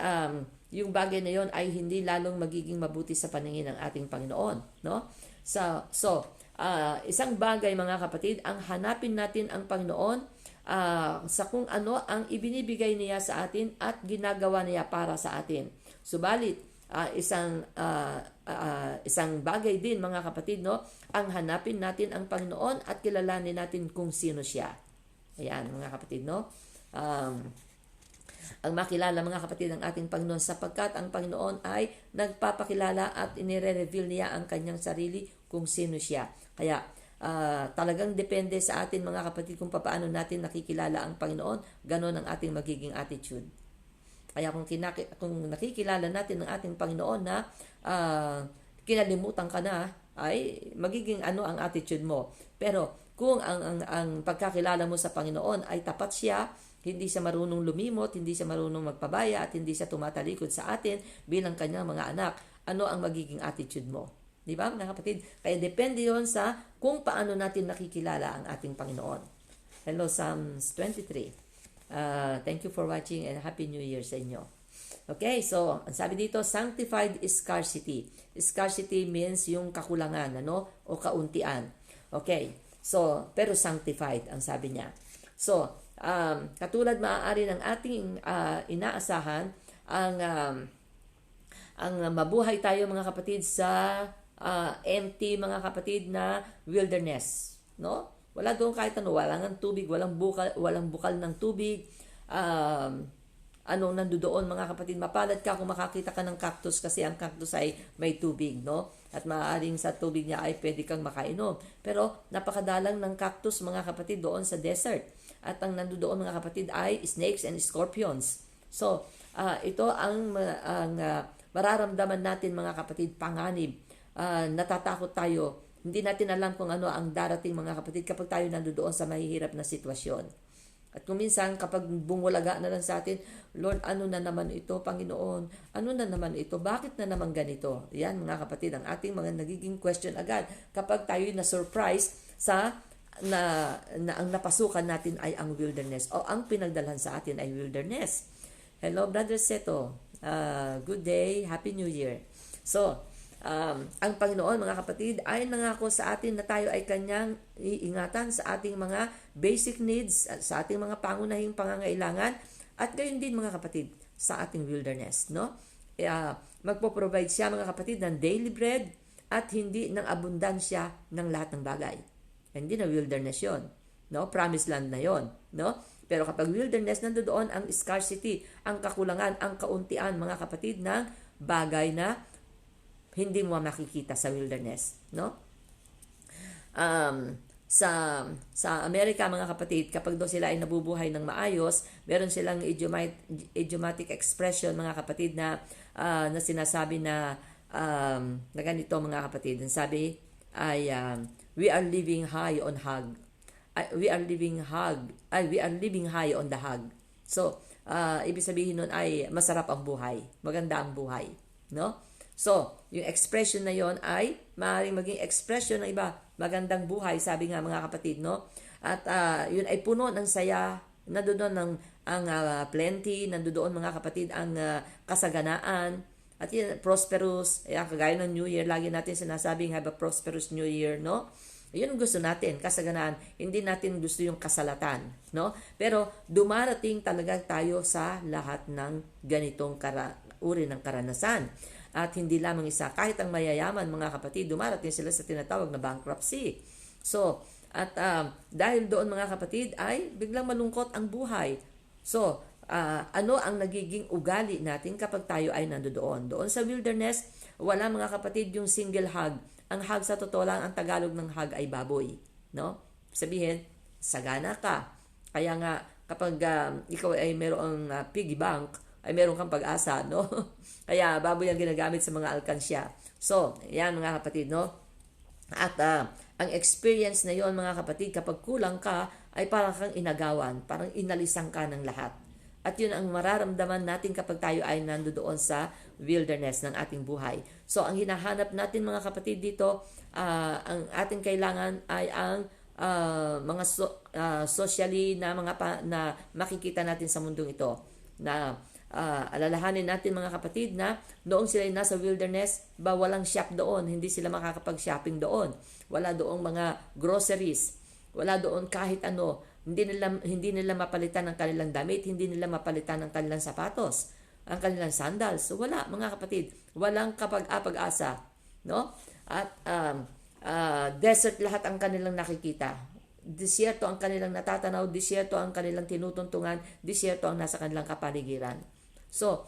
yung bagay na yon ay hindi lalong magiging mabuti sa paningin ng ating Panginoon. No? Isang bagay mga kapatid, ang hanapin natin ang Panginoon sa kung ano ang ibinibigay niya sa atin at ginagawa niya para sa atin. Subalit, isang bagay din mga kapatid, no, ang hanapin natin ang Panginoon at kilalanin natin kung sino siya. Ayan mga kapatid, no. Ang makilala mga kapatid ng ating Panginoon sapagkat ang Panginoon ay nagpapakilala at inire-reveal niya ang kanyang sarili kung sino siya. Kaya talagang depende sa atin mga kapatid kung paano natin nakikilala ang Panginoon, ganon ang ating magiging attitude. Kaya kung nakikilala natin ang ating Panginoon na kinalimutan ka na, ay magiging ano ang attitude mo. Pero kung ang pagkakilala mo sa Panginoon ay tapat siya, hindi siya marunong lumimot, hindi siya marunong magpabaya, at hindi siya tumatalikod sa atin bilang kanyang mga anak, ano ang magiging attitude mo? Di ba mga kapatid? Kaya depende yon sa kung paano natin nakikilala ang ating Panginoon. Hello, Psalms 23. Thank you for watching and Happy New Year sa inyo. Okay, so ang sabi dito, sanctified is scarcity. Scarcity means yung kakulangan, ano, o kauntian. Okay, so pero sanctified ang sabi niya. So, katulad maaari ng ating inaasahan ang mabuhay tayo mga kapatid sa empty mga kapatid na wilderness, no? Wala doon kahit ano, walang tubig, walang bukal ng tubig. Anong nandoon mga kapatid, mapalad ka kung makakita ka ng cactus kasi ang cactus ay may tubig, no? At maaaring sa tubig niya ay pwede kang makainom. Pero napakadalang ng cactus mga kapatid doon sa desert. At ang nandoon mga kapatid ay snakes and scorpions. So, ito ang mararamdaman natin mga kapatid, panganib. Natatakot tayo. Hindi natin alam kung ano ang darating mga kapatid kapag tayo nandoon sa mahihirap na sitwasyon. At kung minsan kapag bumulaga na lang sa atin, Lord, ano na naman ito, Panginoon? Ano na naman ito? Bakit na naman ganito? Yan mga kapatid, ang ating mga nagiging question agad kapag tayo na-surprise sa na ang napasukan natin ay ang wilderness o ang pinagdalhan sa atin ay wilderness. Hello, Brother Seto. Good day. Happy New Year. So, ang Panginoon mga kapatid ay nangako sa atin na tayo ay kanyang iingatan sa ating mga basic needs, sa ating mga pangunahing pangangailangan, at gayon din mga kapatid sa ating wilderness, no? Magpo-provide siya mga kapatid ng daily bread at hindi ng abundansya ng lahat ng bagay. Hindi na wilderness yon, no? Promised land na yon, no? Pero kapag wilderness, nandoon ang scarcity, ang kakulangan, ang kauntian mga kapatid ng bagay na hindi mo makikita sa wilderness, no? Sa Amerika mga kapatid, kapag daw sila ay nabubuhay ng maayos, meron silang idiomatic expression mga kapatid na sinasabi na ganito mga kapatid. Ang sabi ay we are living high on hog. We are living high on the hog. So, ibig sabihin nun ay masarap ang buhay, maganda ang buhay, no? So, yung expression na yon ay maaaring maging expression ng iba, magandang buhay, sabi nga mga kapatid, no? At yun ay puno ng saya, nandoon ang plenty, nandoon mga kapatid ang kasaganaan, at yun, prosperous, kagaya ng New Year, lagi natin sinasabing have a prosperous New Year, no? Yun ang gusto natin, kasaganaan. Hindi natin gusto yung kasalatan, no? Pero dumarating talaga tayo sa lahat ng ganitong uri ng karanasan. At hindi lamang isa, kahit ang mayayaman mga kapatid, dumarating sila sa tinatawag na bankruptcy. So, at dahil doon mga kapatid ay biglang malungkot ang buhay. So, ano ang nagiging ugali natin kapag tayo ay nandoon? Doon sa wilderness, wala mga kapatid yung single hog. Ang hog sa totoo lang, ang Tagalog ng hog ay baboy, no? Sabihin, sagana ka. Kaya nga kapag ikaw ay mayroong piggy bank, ay meron kang pag-asa, no? Kaya baboy ang ginagamit sa mga alkansya. So, yan mga kapatid, no? At ang experience na yon mga kapatid, kapag kulang ka, ay parang kang inagawan, parang inalisan ka ng lahat. At yun ang mararamdaman natin kapag tayo ay nandoon sa wilderness ng ating buhay. So, ang hinahanap natin mga kapatid dito, ang ating kailangan ay ang socially na na makikita natin sa mundong ito, na alalahanin natin mga kapatid na noong sila nasa wilderness, walang shop doon, hindi sila makakapag-shopping doon, wala doong mga groceries, wala doon kahit ano, hindi nila mapalitan ang kanilang damit, hindi nila mapalitan ang kanilang sapatos, ang kanilang sandals. So wala mga kapatid, walang kapag-asa, no? At desert lahat ang kanilang nakikita. Disyerto ang kanilang natatanaw, disyerto ang kanilang tinutuntungan, disyerto ang nasa kanilang kapaligiran. So,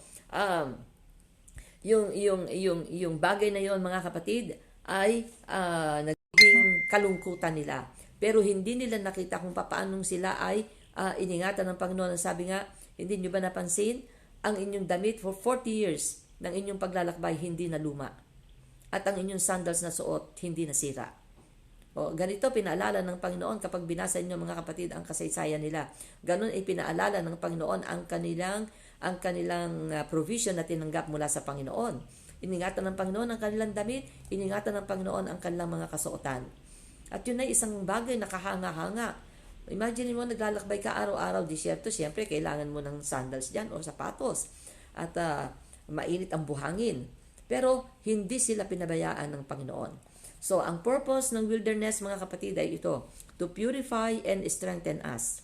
yung bagay na yon mga kapatid ay naging kalungkutan nila. Pero hindi nila nakita kung paano sila ay iningatan ng Panginoon. Sabi nga, hindi nyo ba napansin? Ang inyong damit for 40 years ng inyong paglalakbay hindi na luma. At ang inyong sandals na suot hindi nasira. O, ganito pinaalala ng Panginoon kapag binasa niyo mga kapatid ang kasaysayan nila. Ganon ay pinaalala ng Panginoon ang kanilang provision na tinanggap mula sa Panginoon. Iningatan ng Panginoon ang kanilang damit, iningatan ng Panginoon ang kanilang mga kasuotan. At yun ay isang bagay na kahanga-hanga. Imagine mo, naglalakbay ka araw-araw, disyerto, siyempre kailangan mo ng sandals dyan o sapatos. At mainit ang buhangin. Pero hindi sila pinabayaan ng Panginoon. So, ang purpose ng wilderness mga kapatid ay ito, to purify and strengthen us.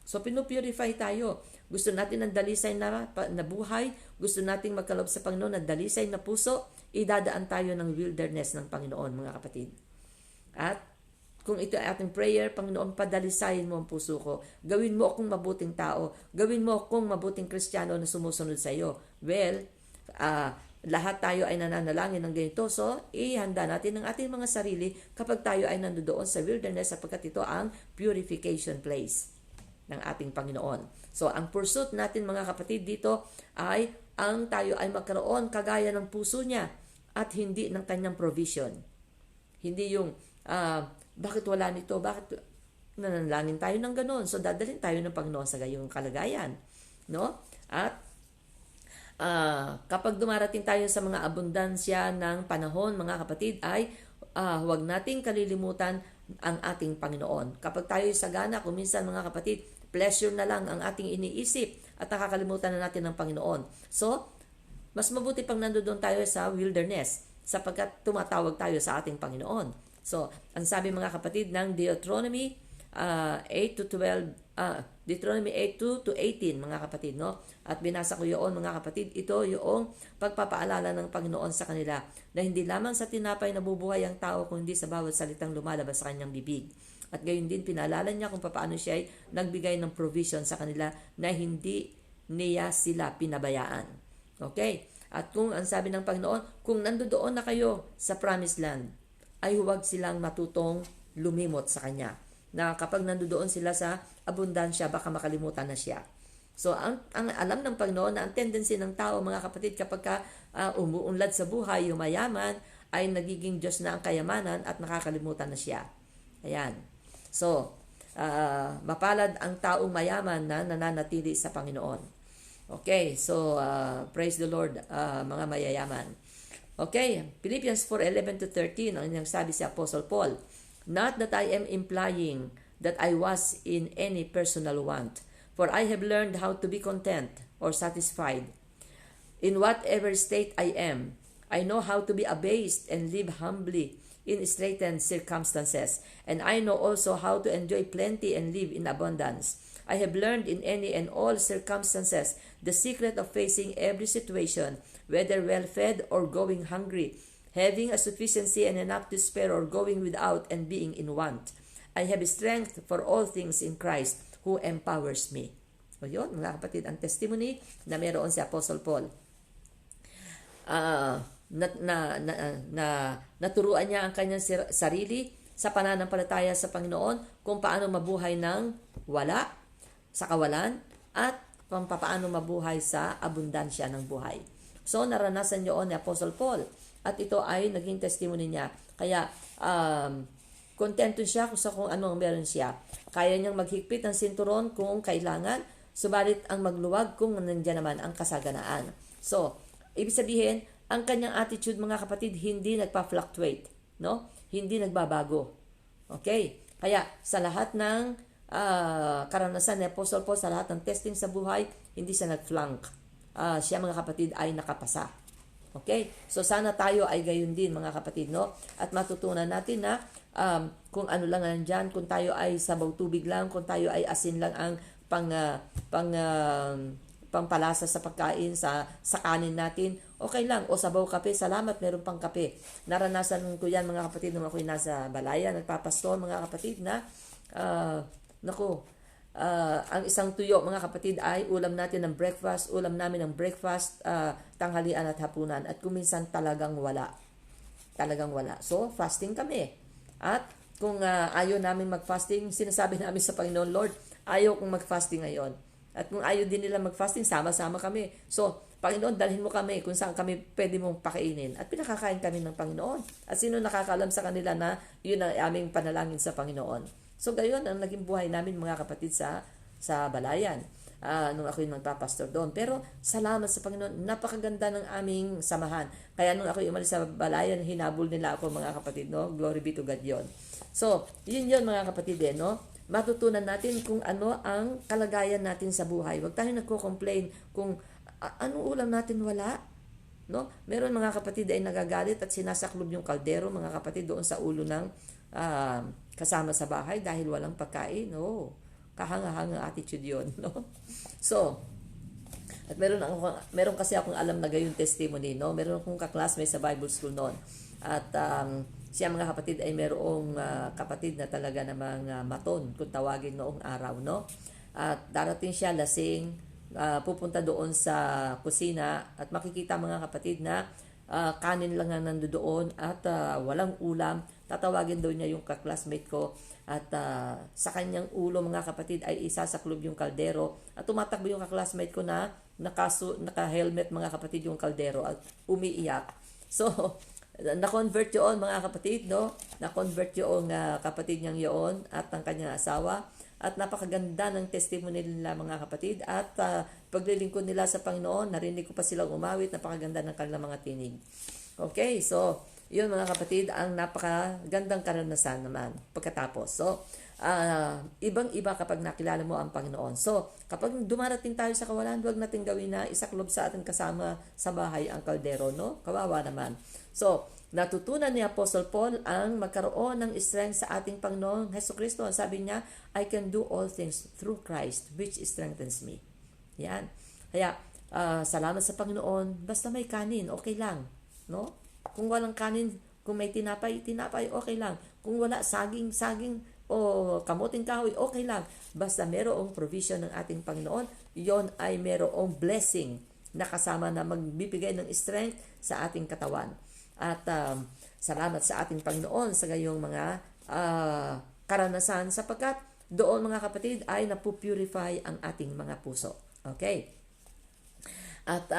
So, pinupurify tayo. Gusto natin ng dalisay na buhay, gusto nating magkalob sa Panginoon ng dalisay na puso, idadaan tayo ng wilderness ng Panginoon mga kapatid. At kung ito ay ating prayer, Panginoon, padalisayin mo ang puso ko. Gawin mo akong mabuting tao. Gawin mo akong mabuting Kristiyano na sumusunod sa iyo. Well, lahat tayo ay nananalangin ng ganito. So, ihanda natin ang ating mga sarili kapag tayo ay nandoon sa wilderness sapagkat ito ang purification place ng ating Panginoon. So, ang pursuit natin mga kapatid dito ay ang tayo ay magkaroon kagaya ng puso niya at hindi ng kanyang provision. Hindi yung, bakit wala nito? Bakit nananalangin tayo ng ganoon? So, dadalhin tayo ng Panginoon sa gayong kalagayan. No? At kapag dumarating tayo sa mga abundansya ng panahon, mga kapatid, ay huwag nating kalilimutan ang ating Panginoon. Kapag tayo sagana, kung minsan mga kapatid, pleasure na lang ang ating iniisip at nakakalimutan na natin ang Panginoon. So, mas mabuti pang nandoon tayo sa wilderness sapagkat tumatawag tayo sa ating Panginoon. So, ang sabi mga kapatid ng Deuteronomy 8:2-18 mga kapatid, no? At binasa ko yun mga kapatid, ito yung pagpapaalala ng Panginoon sa kanila na hindi lamang sa tinapay nabubuhay ang tao kundi sa bawat salitang lumalabas sa kanyang bibig. At gayon din pinaalala niya kung paano siya ay nagbigay ng provision sa kanila na hindi niya sila pinabayaan. Okay? At kung ang sabi ng Panginoon, kung nandoon na kayo sa promised land, ay huwag silang matutong lumimot sa Kanya. Na kapag nandoon sila sa abundansya, baka makalimutan na siya. So, ang alam ng Panginoon na ang tendency ng tao, mga kapatid, kapag umuunlad sa buhay, yumayaman, ay nagiging Diyos na ang kayamanan at nakakalimutan na siya. Ayan. So, mapalad ang taong mayaman na nananatili sa Panginoon. Okay, so praise the Lord, mga mayayaman. Okay, Philippians 4:11-13, ang sabi si Apostle Paul, not that I am implying that I was in any personal want, for I have learned how to be content or satisfied. In whatever state I am, I know how to be abased and live humbly in straitened circumstances, and I know also how to enjoy plenty and live in abundance. I have learned in any and all circumstances the secret of facing every situation, whether well-fed or going hungry, having a sufficiency and enough to spare or going without and being in want. I have strength for all things in Christ who empowers me. O yun, mga kapatid, ang testimony na meron si Apostle Paul. Naturuan niya ang kanyang sarili sa pananampalataya sa Panginoon kung paano mabuhay ng wala, sa kawalan, at paano mabuhay sa abundansya ng buhay. So, naranasan niyo ni Apostle Paul at ito ay naging testimony niya. Kaya, kontento siya kung anong meron siya. Kaya niyang maghigpit ng sinturon kung kailangan, subalit ang magluwag kung nandiyan naman ang kasaganaan. So, ibig sabihin, ang kanyang attitude mga kapatid hindi nagpa-fluctuate, no? Hindi nagbabago. Okay? Kaya sa lahat ng karanasan ni Apostle Paul, sa lahat ng testing sa buhay, hindi siya nag-flunk. Siya mga kapatid ay nakapasa. Okay? So sana tayo ay gayon din mga kapatid, no? At matutunan natin na kung ano lang nandyan, kung tayo ay sabaw tubig lang, kung tayo ay asin lang ang pampalasa sa pagkain, sa kanin natin, okay lang. O sabaw kape, salamat, meron pang kape. Naranasan ko yan mga kapatid nung ako'y nasa balaya, nagpapastol mga kapatid na, ang isang tuyo mga kapatid ay ulam natin ng breakfast, ulam namin ng breakfast, tanghalian at hapunan. At kuminsan talagang wala. Talagang wala. So, fasting kami. At kung ayaw namin mag-fasting, sinasabi namin sa Panginoon, Lord, ayaw kong mag-fasting ngayon. At kung ayaw din nila mag-fasting, sama-sama kami. So, Panginoon, dalhin mo kami kung saan kami pwede mong pakainin. At pinakakain kami ng Panginoon. At sino nakakaalam sa kanila na yun ang aming panalangin sa Panginoon. So, gayon ang naging buhay namin mga kapatid sa balayan. Nung ako'y magpapastor doon. Pero, salamat sa Panginoon, napakaganda ng aming samahan. Kaya nung ako'y umalis sa balayan, hinabol nila ako mga kapatid, no? Glory be to God yun. So, yun mga kapatid, no? Matutunan natin kung ano ang kalagayan natin sa buhay. Huwag tayong nagko-complain kung anong ulam natin wala. No? Meron mga kapatid ay nagagalit at sinasaklob yung kaldero, mga kapatid, doon sa ulo ng kasama sa bahay dahil walang pagkain. No? Kahanga-hanga attitude yun. No? So, at meron kasi akong alam na gayon testimony. No? Meron akong kaklasmate sa Bible School noon. At siya mga kapatid ay merong kapatid na talaga namang maton kung tawagin noong araw, no? At darating siya lasing, pupunta doon sa kusina at makikita mga kapatid na kanin lang ang nandoon at walang ulam. Tatawagin daw niya yung kaklasmate ko at sa kanyang ulo mga kapatid ay isasaklob yung kaldero at tumatakbo yung kaklasmate ko na naka-helmet mga kapatid yung kaldero at umiiyak. So, na-convert yun mga kapatid, no? Na-convert yung kapatid niyang yun at ang kanyang asawa. At napakaganda ng testimony nila mga kapatid. At paglilingkod nila sa Panginoon, narinig ko pa silang umawit, napakaganda ng kanilang mga tinig. Okay, so yun mga kapatid, ang napakagandang karanasan naman pagkatapos. So, ibang-iba kapag nakilala mo ang Panginoon. So, kapag dumarating tayo sa kawalan, huwag natin gawin na isaklob sa ating kasama sa bahay ang kaldero, no? Kawawa naman. So, natutunan ni Apostle Paul ang magkaroon ng strength sa ating Panginoon Hesukristo. Ang sabi niya, I can do all things through Christ which strengthens me. Yan. Kaya, salamat sa Panginoon. Basta may kanin, okay lang. No? Kung walang kanin, kung may tinapay, okay lang. Kung wala, saging, o kamuting kahoy, okay lang. Basta merong provision ng ating Panginoon, yon ay merong blessing na kasama na magbibigay ng strength sa ating katawan. At salamat sa ating Panginoon sa gayong mga karanasan sapagkat doon mga kapatid ay napupurify ang ating mga puso. Okay? At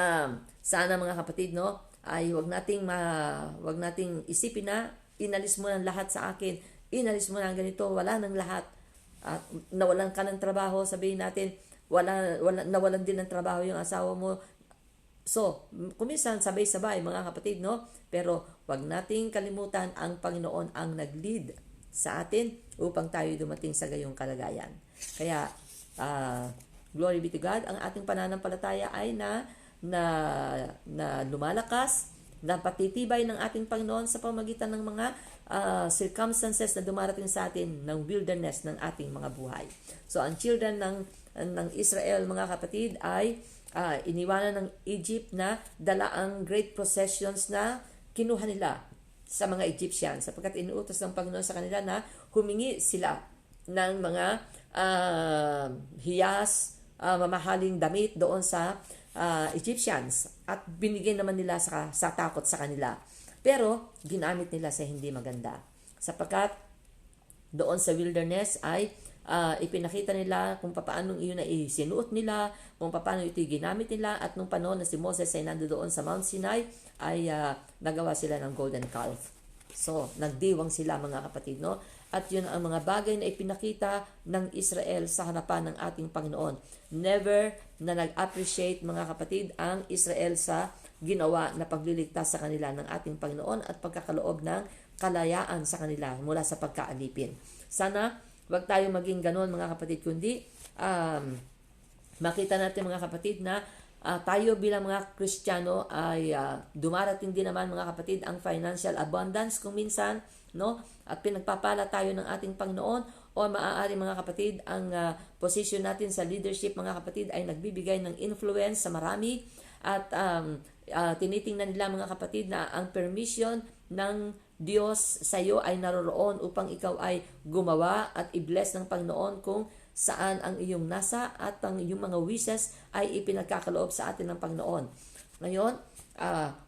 sana mga kapatid, no, ay wag nating isipin na inalis mo ng lahat sa akin, inalis mo ng ganito, wala nang lahat. At nawalan ka ng trabaho, sabihin natin, nawalan din ng trabaho yung asawa mo. So, kuminsan sabay-sabay mga kapatid, no? Pero wag nating kalimutan ang Panginoon ang nag-lead sa atin upang tayo dumating sa gayong kalagayan. Kaya, glory be to God, ang ating pananampalataya ay na lumalakas, na patitibay ng ating Panginoon sa pamagitan ng mga circumstances na dumarating sa atin ng wilderness ng ating mga buhay. So, ang children ng Israel, mga kapatid, ay iniwanan ng Egypt na dala ang great possessions na kinuha nila sa mga Egyptians sapagkat inuutos ng Panginoon sa kanila na humingi sila ng mga hiyas, mamahaling damit doon sa Egyptians at binigyan naman nila sa takot sa kanila. Pero ginamit nila sa hindi maganda sapagkat doon sa wilderness ay ipinakita nila kung paano iyon ay sinuot nila, kung paano ito ginamit nila at nung panahon na si Moses ay nandoon sa Mount Sinai ay nagawa sila ng golden calf. So, nagdiwang sila mga kapatid, no? At yun ang mga bagay na ipinakita ng Israel sa harapan ng ating Panginoon. Never na nag-appreciate mga kapatid ang Israel sa ginawa na pagliligtas sa kanila ng ating Panginoon at pagkakaloob ng kalayaan sa kanila mula sa pagkaalipin. Sana wag tayo maging ganoon mga kapatid, kundi makita natin mga kapatid na tayo bilang mga Kristiyano ay dumarating din naman mga kapatid ang financial abundance kung minsan, no? At pinagpapala tayo ng ating Panginoon, o maaari mga kapatid ang position natin sa leadership mga kapatid ay nagbibigay ng influence sa marami, at tinitingnan nila mga kapatid na ang permission ng Diyos sa iyo ay naroroon upang ikaw ay gumawa at i-bless ng Panginoon kung saan ang iyong nasa, at ang iyong mga wishes ay ipinagkakaloob sa atin ng Panginoon. Ngayon,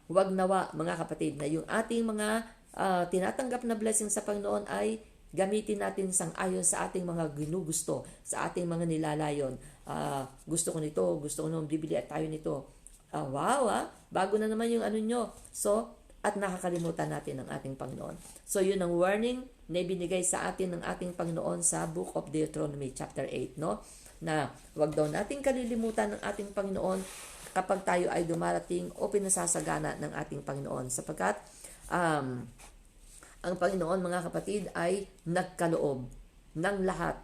wag nawa mga kapatid na yung ating mga tinatanggap na blessing sa Panginoon ay gamitin natin sang-ayon sa ating mga ginugusto, sa ating mga nilalayon. Gusto ko nito, gusto ko nung bibili at tayo nito. Bago na naman yung ano nyo. So, at nakakalimutan natin ang ating Panginoon. So, yun ang warning na ibinigay sa atin ng ating Panginoon sa Book of Deuteronomy chapter 8, no? Na wag daw nating kalilimutan ng ating Panginoon kapag tayo ay dumarating o pinasasagana ng ating Panginoon, sapagkat ang Panginoon mga kapatid ay nagkaloob ng lahat.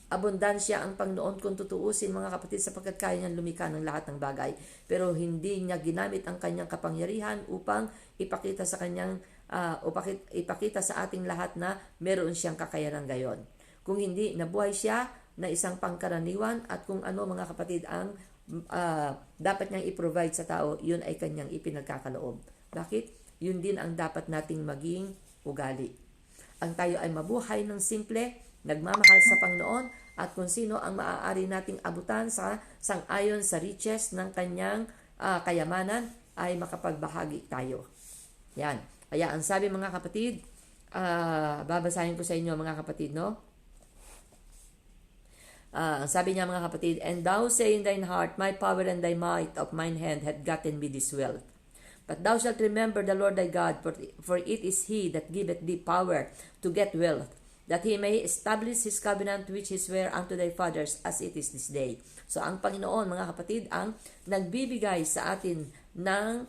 Abundansya ang Panginoon kung tutuusin mga kapatid, sapagkat kaya niyang lumikha ng lahat ng bagay. Pero hindi niya ginamit ang kanyang kapangyarihan upang ipakita sa kanyang ipakita sa ating lahat na meron siyang kakayanan gayon. Kung hindi, nabuhay siya na isang pangkaraniwan, at kung ano mga kapatid ang dapat niyang i-provide sa tao, yun ay kanyang ipinagkakaloob. Bakit? Yun din ang dapat nating maging ugali. Ang tayo ay mabuhay ng simple, nagmamahal sa Panginoon, at kung sino ang maaari nating abutan sa sang-ayon sa riches ng kanyang kayamanan, ay makapagbahagi tayo. Yan. Kaya ang sabi mga kapatid, babasahin ko sa inyo mga kapatid, no? Ang sabi niya mga kapatid, "And thou say in thine heart, my power and thy might of mine hand hath gotten me this wealth. But thou shalt remember the Lord thy God, for it is he that giveth thee power to get wealth, that he may establish his covenant which he sware unto thy fathers, as it is this day." So ang Panginoon mga kapatid ang nagbibigay sa atin ng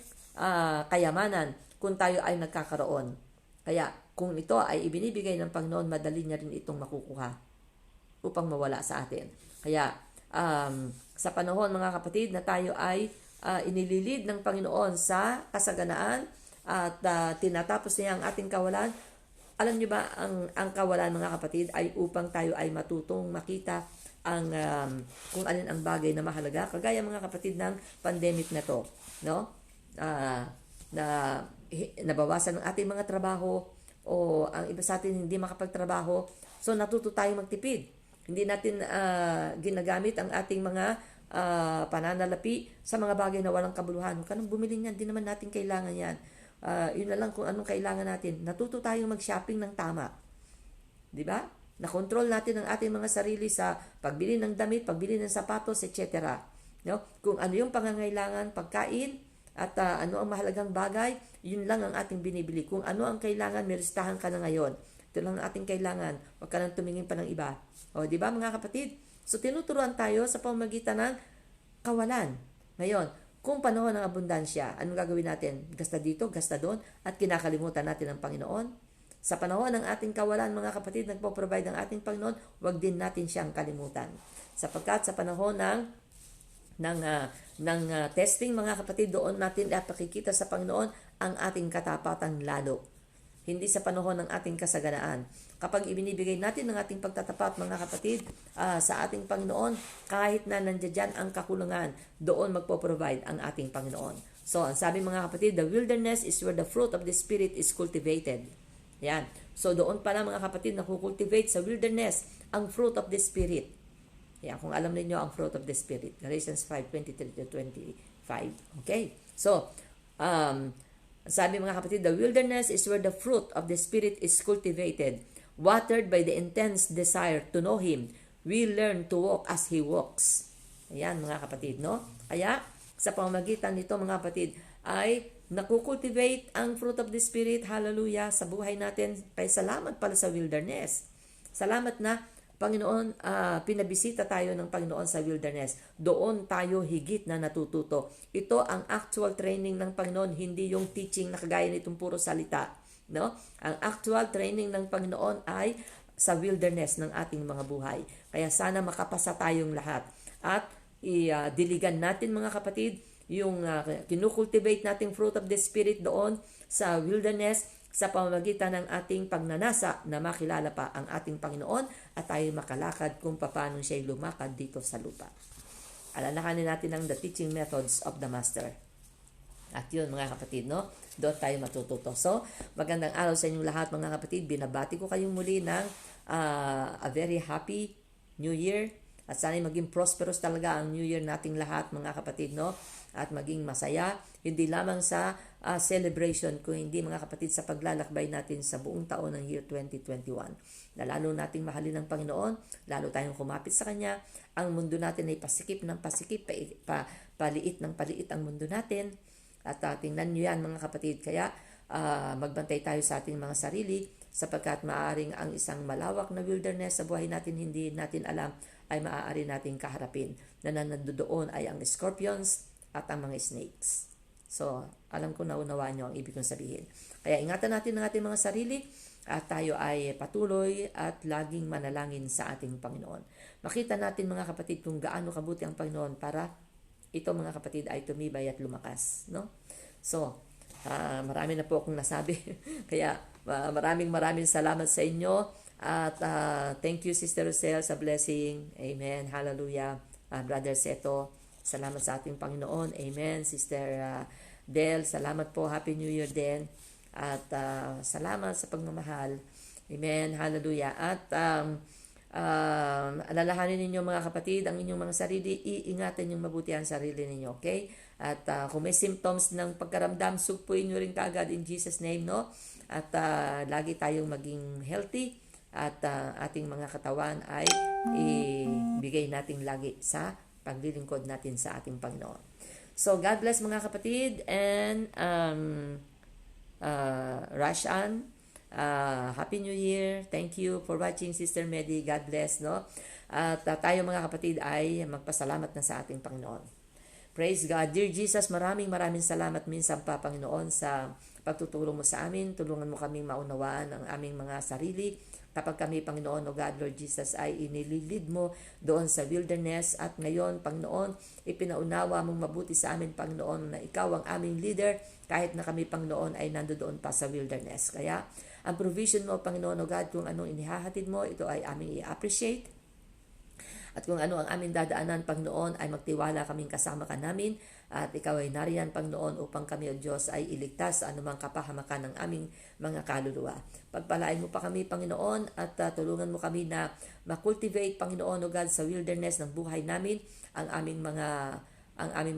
kayamanan kung tayo ay nagkakaroon. Kaya kung ito ay ibinibigay ng Panginoon, madali niya rin itong makukuha upang mawala sa atin. Kaya sa panahon mga kapatid na tayo ay inililid ng Panginoon sa kasaganaan, at tinatapos niya ang ating kawalan. Alam niyo ba, ang kawalan mga kapatid ay upang tayo ay matutong makita ang kung alin ang bagay na mahalaga, kagaya mga kapatid ng pandemic na to, no? Na nabawasan ang ating mga trabaho, o ang iba sa atin hindi makapagtrabaho. So natuto tayong magtipid. Hindi natin ginagamit ang ating mga pananalapi sa mga bagay na walang kabuluhan. Huwag ka nang bumili niyan, hindi naman natin kailangan yan. Yun na lang kung anong kailangan natin. Natuto tayong mag-shopping ng tama. Di ba? Na-control natin ang ating mga sarili sa pagbili ng damit, pagbili ng sapatos, etc. No? Kung ano yung pangangailangan, pagkain, at ano ang mahalagang bagay, yun lang ang ating binibili. Kung ano ang kailangan, may listahan ka na ngayon. Ito lang ang ating kailangan. Huwag ka nang tumingin pa ng iba. O, di ba mga kapatid? So, tinuturuan tayo sa pamamagitan ng kawalan. Ngayon, kung panahon ng abundansya, anong gagawin natin? Gasta dito, gasta doon, at kinakalimutan natin ang Panginoon. Sa panahon ng ating kawalan, mga kapatid, nagpo-provide ang ating Panginoon, wag din natin siyang kalimutan. Sapagkat sa panahon ng testing, mga kapatid, doon natin ipakikita sa Panginoon ang ating katapatan lalo. Hindi sa panahon ng ating kasaganaan. Kapag ibinibigay natin ang ating pagtatapat, mga kapatid, sa ating Panginoon, kahit na nandiyan ang kakulangan, doon magpo-provide ang ating Panginoon. So, ang sabi mga kapatid, the wilderness is where the fruit of the Spirit is cultivated. Yan. So, doon pala mga kapatid, nakukultivate sa wilderness ang fruit of the Spirit. Yan, kung alam niyo ang fruit of the Spirit. Galatians 5:23-25. Okay? So, sabi mga kapatid, the wilderness is where the fruit of the Spirit is cultivated, watered by the intense desire to know Him. We learn to walk as He walks. Ayan mga kapatid, no? Kaya, sa pamamagitan nito mga kapatid, ay nakukultivate ang fruit of the Spirit, hallelujah, sa buhay natin. Kaya salamat pala sa wilderness. Salamat na, Panginoon, pinabisita tayo ng Panginoon sa wilderness. Doon tayo higit na natututo. Ito ang actual training ng Panginoon, hindi yung teaching na kagaya nitong puro salita. No? Ang actual training ng Panginoon ay sa wilderness ng ating mga buhay. Kaya sana makapasa tayong lahat at diligan natin mga kapatid yung kinukultivate nating fruit of the Spirit doon sa wilderness sa pamamagitan ng ating pagnanasa na makilala pa ang ating Panginoon at tayo makalakad kung paano siya lumakad dito sa lupa. Alalahanin natin ang the teaching methods of the Master. At yun mga kapatid, no? Doon tayo matututo. So, magandang araw sa inyong lahat mga kapatid. Binabati ko kayong muli ng a very happy New Year. At sana maging prosperous talaga ang New Year nating lahat mga kapatid, no? At maging masaya, hindi lamang sa celebration, kung hindi mga kapatid sa paglalakbay natin sa buong taon ng year 2021. Na lalo nating mahalin ng Panginoon, lalo tayong kumapit sa Kanya. Ang mundo natin ay pasikip ng pasikip, paliit ng paliit ang mundo natin. At tingnan nyo yan mga kapatid. Kaya magbantay tayo sa ating mga sarili sapagkat maaaring ang isang malawak na wilderness sa buhay natin hindi natin alam ay maaari nating kaharapin. Na nandoon ay ang scorpions at ang mga snakes. So, alam ko naunawaan nyo ang ibig kong sabihin. Kaya ingatan natin ang ating mga sarili at tayo ay patuloy at laging manalangin sa ating Panginoon. Makita natin mga kapatid kung gaano kabuti ang Panginoon para ito mga kapatid ay tumibay at lumakas, no? So, marami na po akong nasabi. Kaya maraming salamat sa inyo at thank you Sister Rosel sa blessing. Amen. Hallelujah. Brother Seto, salamat sa ating Panginoon. Amen. Sister Del, salamat po. Happy New Year din. At salamat sa pagmamahal. Amen. Hallelujah. At alalahanin ninyo mga kapatid ang inyong mga sarili, iingatan yung mabuti ang sarili ninyo, okay? At kung may symptoms ng pagkaramdam, sugpuin nyo rin kaagad in Jesus name, no? At lagi tayong maging healthy at ating mga katawan ay ibigay natin lagi sa paglilingkod natin sa ating Panginoon. So God bless mga kapatid and rush on. Happy New Year. Thank you for watching Sister Medi. God bless, no? At tayo mga kapatid ay magpasalamat na sa ating Panginoon. Praise God. Dear Jesus, maraming salamat minsan pa Panginoon sa pagtutulong mo sa amin. Tulungan mo kaming maunawaan ang aming mga sarili. Kapag kami, Panginoon, o God, Lord Jesus, ay inililid mo doon sa wilderness. At ngayon, Panginoon, ipinaunawa mong mabuti sa amin, Panginoon, na ikaw ang aming leader kahit na kami, Panginoon, ay nandoon pa sa wilderness. Kaya, ang provision mo, Panginoon, o God, kung anong inihahatid mo, ito ay aming i-appreciate. At kung ano ang aming dadaanan, Panginoon, ay magtiwala kaming kasama ka namin. At ikaw ay nariyan, Panginoon, upang kami, O Diyos, ay iligtas sa anumang kapahamakan ng aming mga kaluluwa. Pagpalain mo pa kami, Panginoon, at tulungan mo kami na makultivate, Panginoon, O God, sa wilderness ng buhay namin, ang aming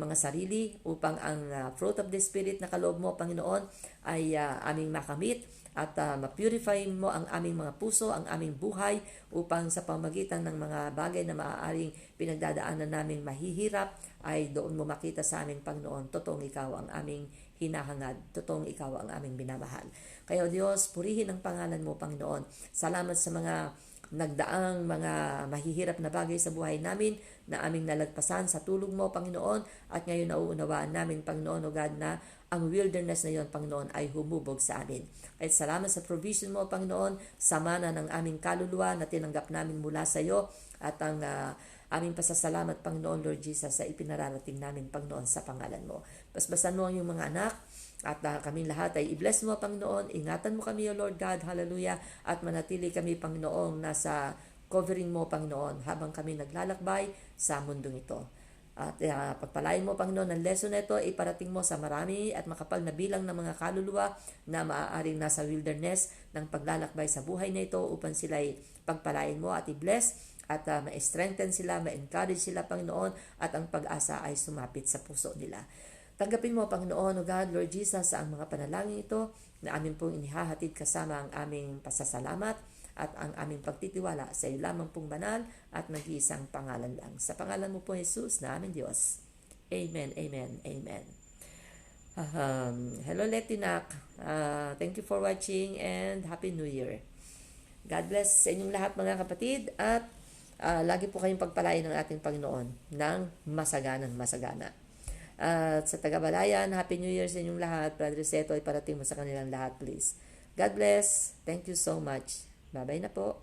mga sarili upang ang fruit of the Spirit na kaloob mo, Panginoon, ay aming makamit at ma-purify mo ang aming mga puso, ang aming buhay upang sa pamagitan ng mga bagay na maaaring pinagdadaanan namin mahihirap ay doon mo makita sa aming Panginoon, totoong ikaw ang aming hinahangad, totoong ikaw ang aming binamahal. Kaya Diyos, purihin ang pangalan mo, Panginoon. Salamat sa mga nagdaang mga mahihirap na bagay sa buhay namin na aming nalagpasan sa tulong mo, Panginoon, at ngayon nauunawaan namin, Panginoon, O God, na ang wilderness na yon, Panginoon, ay humubog sa amin. Kaya salamat sa provision mo, Panginoon, sa mana ng aming kaluluwa na tinanggap namin mula sa iyo at ang aming pasasalamat, Panginoon, Lord Jesus, sa ipinararating namin, Panginoon, sa pangalan mo. Basbasan mo ang iyong mga anak at kaming lahat ay i-bless mo, Panginoon. Ingatan mo kami, O Lord God, hallelujah, at manatili kami, Panginoon, nasa covering mo, Panginoon, habang kami naglalakbay sa mundong ito. At pagpalain mo, Panginoon, ang lesson na ito, iparating mo sa marami at makapal na bilang ng mga kaluluwa na maaaring nasa wilderness ng paglalakbay sa buhay na ito upang sila ay pagpalain mo at i-bless at ma-strengthen sila, ma-encourage sila, Panginoon, at ang pag-asa ay sumapit sa puso nila. Tanggapin mo, Panginoon, O God, Lord Jesus, ang mga panalangin ito na amin pong inihahatid kasama ang aming pasasalamat at ang aming pagtitiwala sa iyo lamang pong banal at nag-iisang pangalan lang. Sa pangalan mo po, Jesus, na aming Diyos. Amen, amen, amen. Hello, Letinak. Thank you for watching and Happy New Year. God bless sa inyong lahat, mga kapatid, at lagi po kayong pagpalain ng ating Panginoon ng masagana. At sa Tagabalayan, Happy New Year sa inyong lahat. Brother Seto, iparating mo sa kanilang lahat, please. God bless. Thank you so much. Bye-bye na po.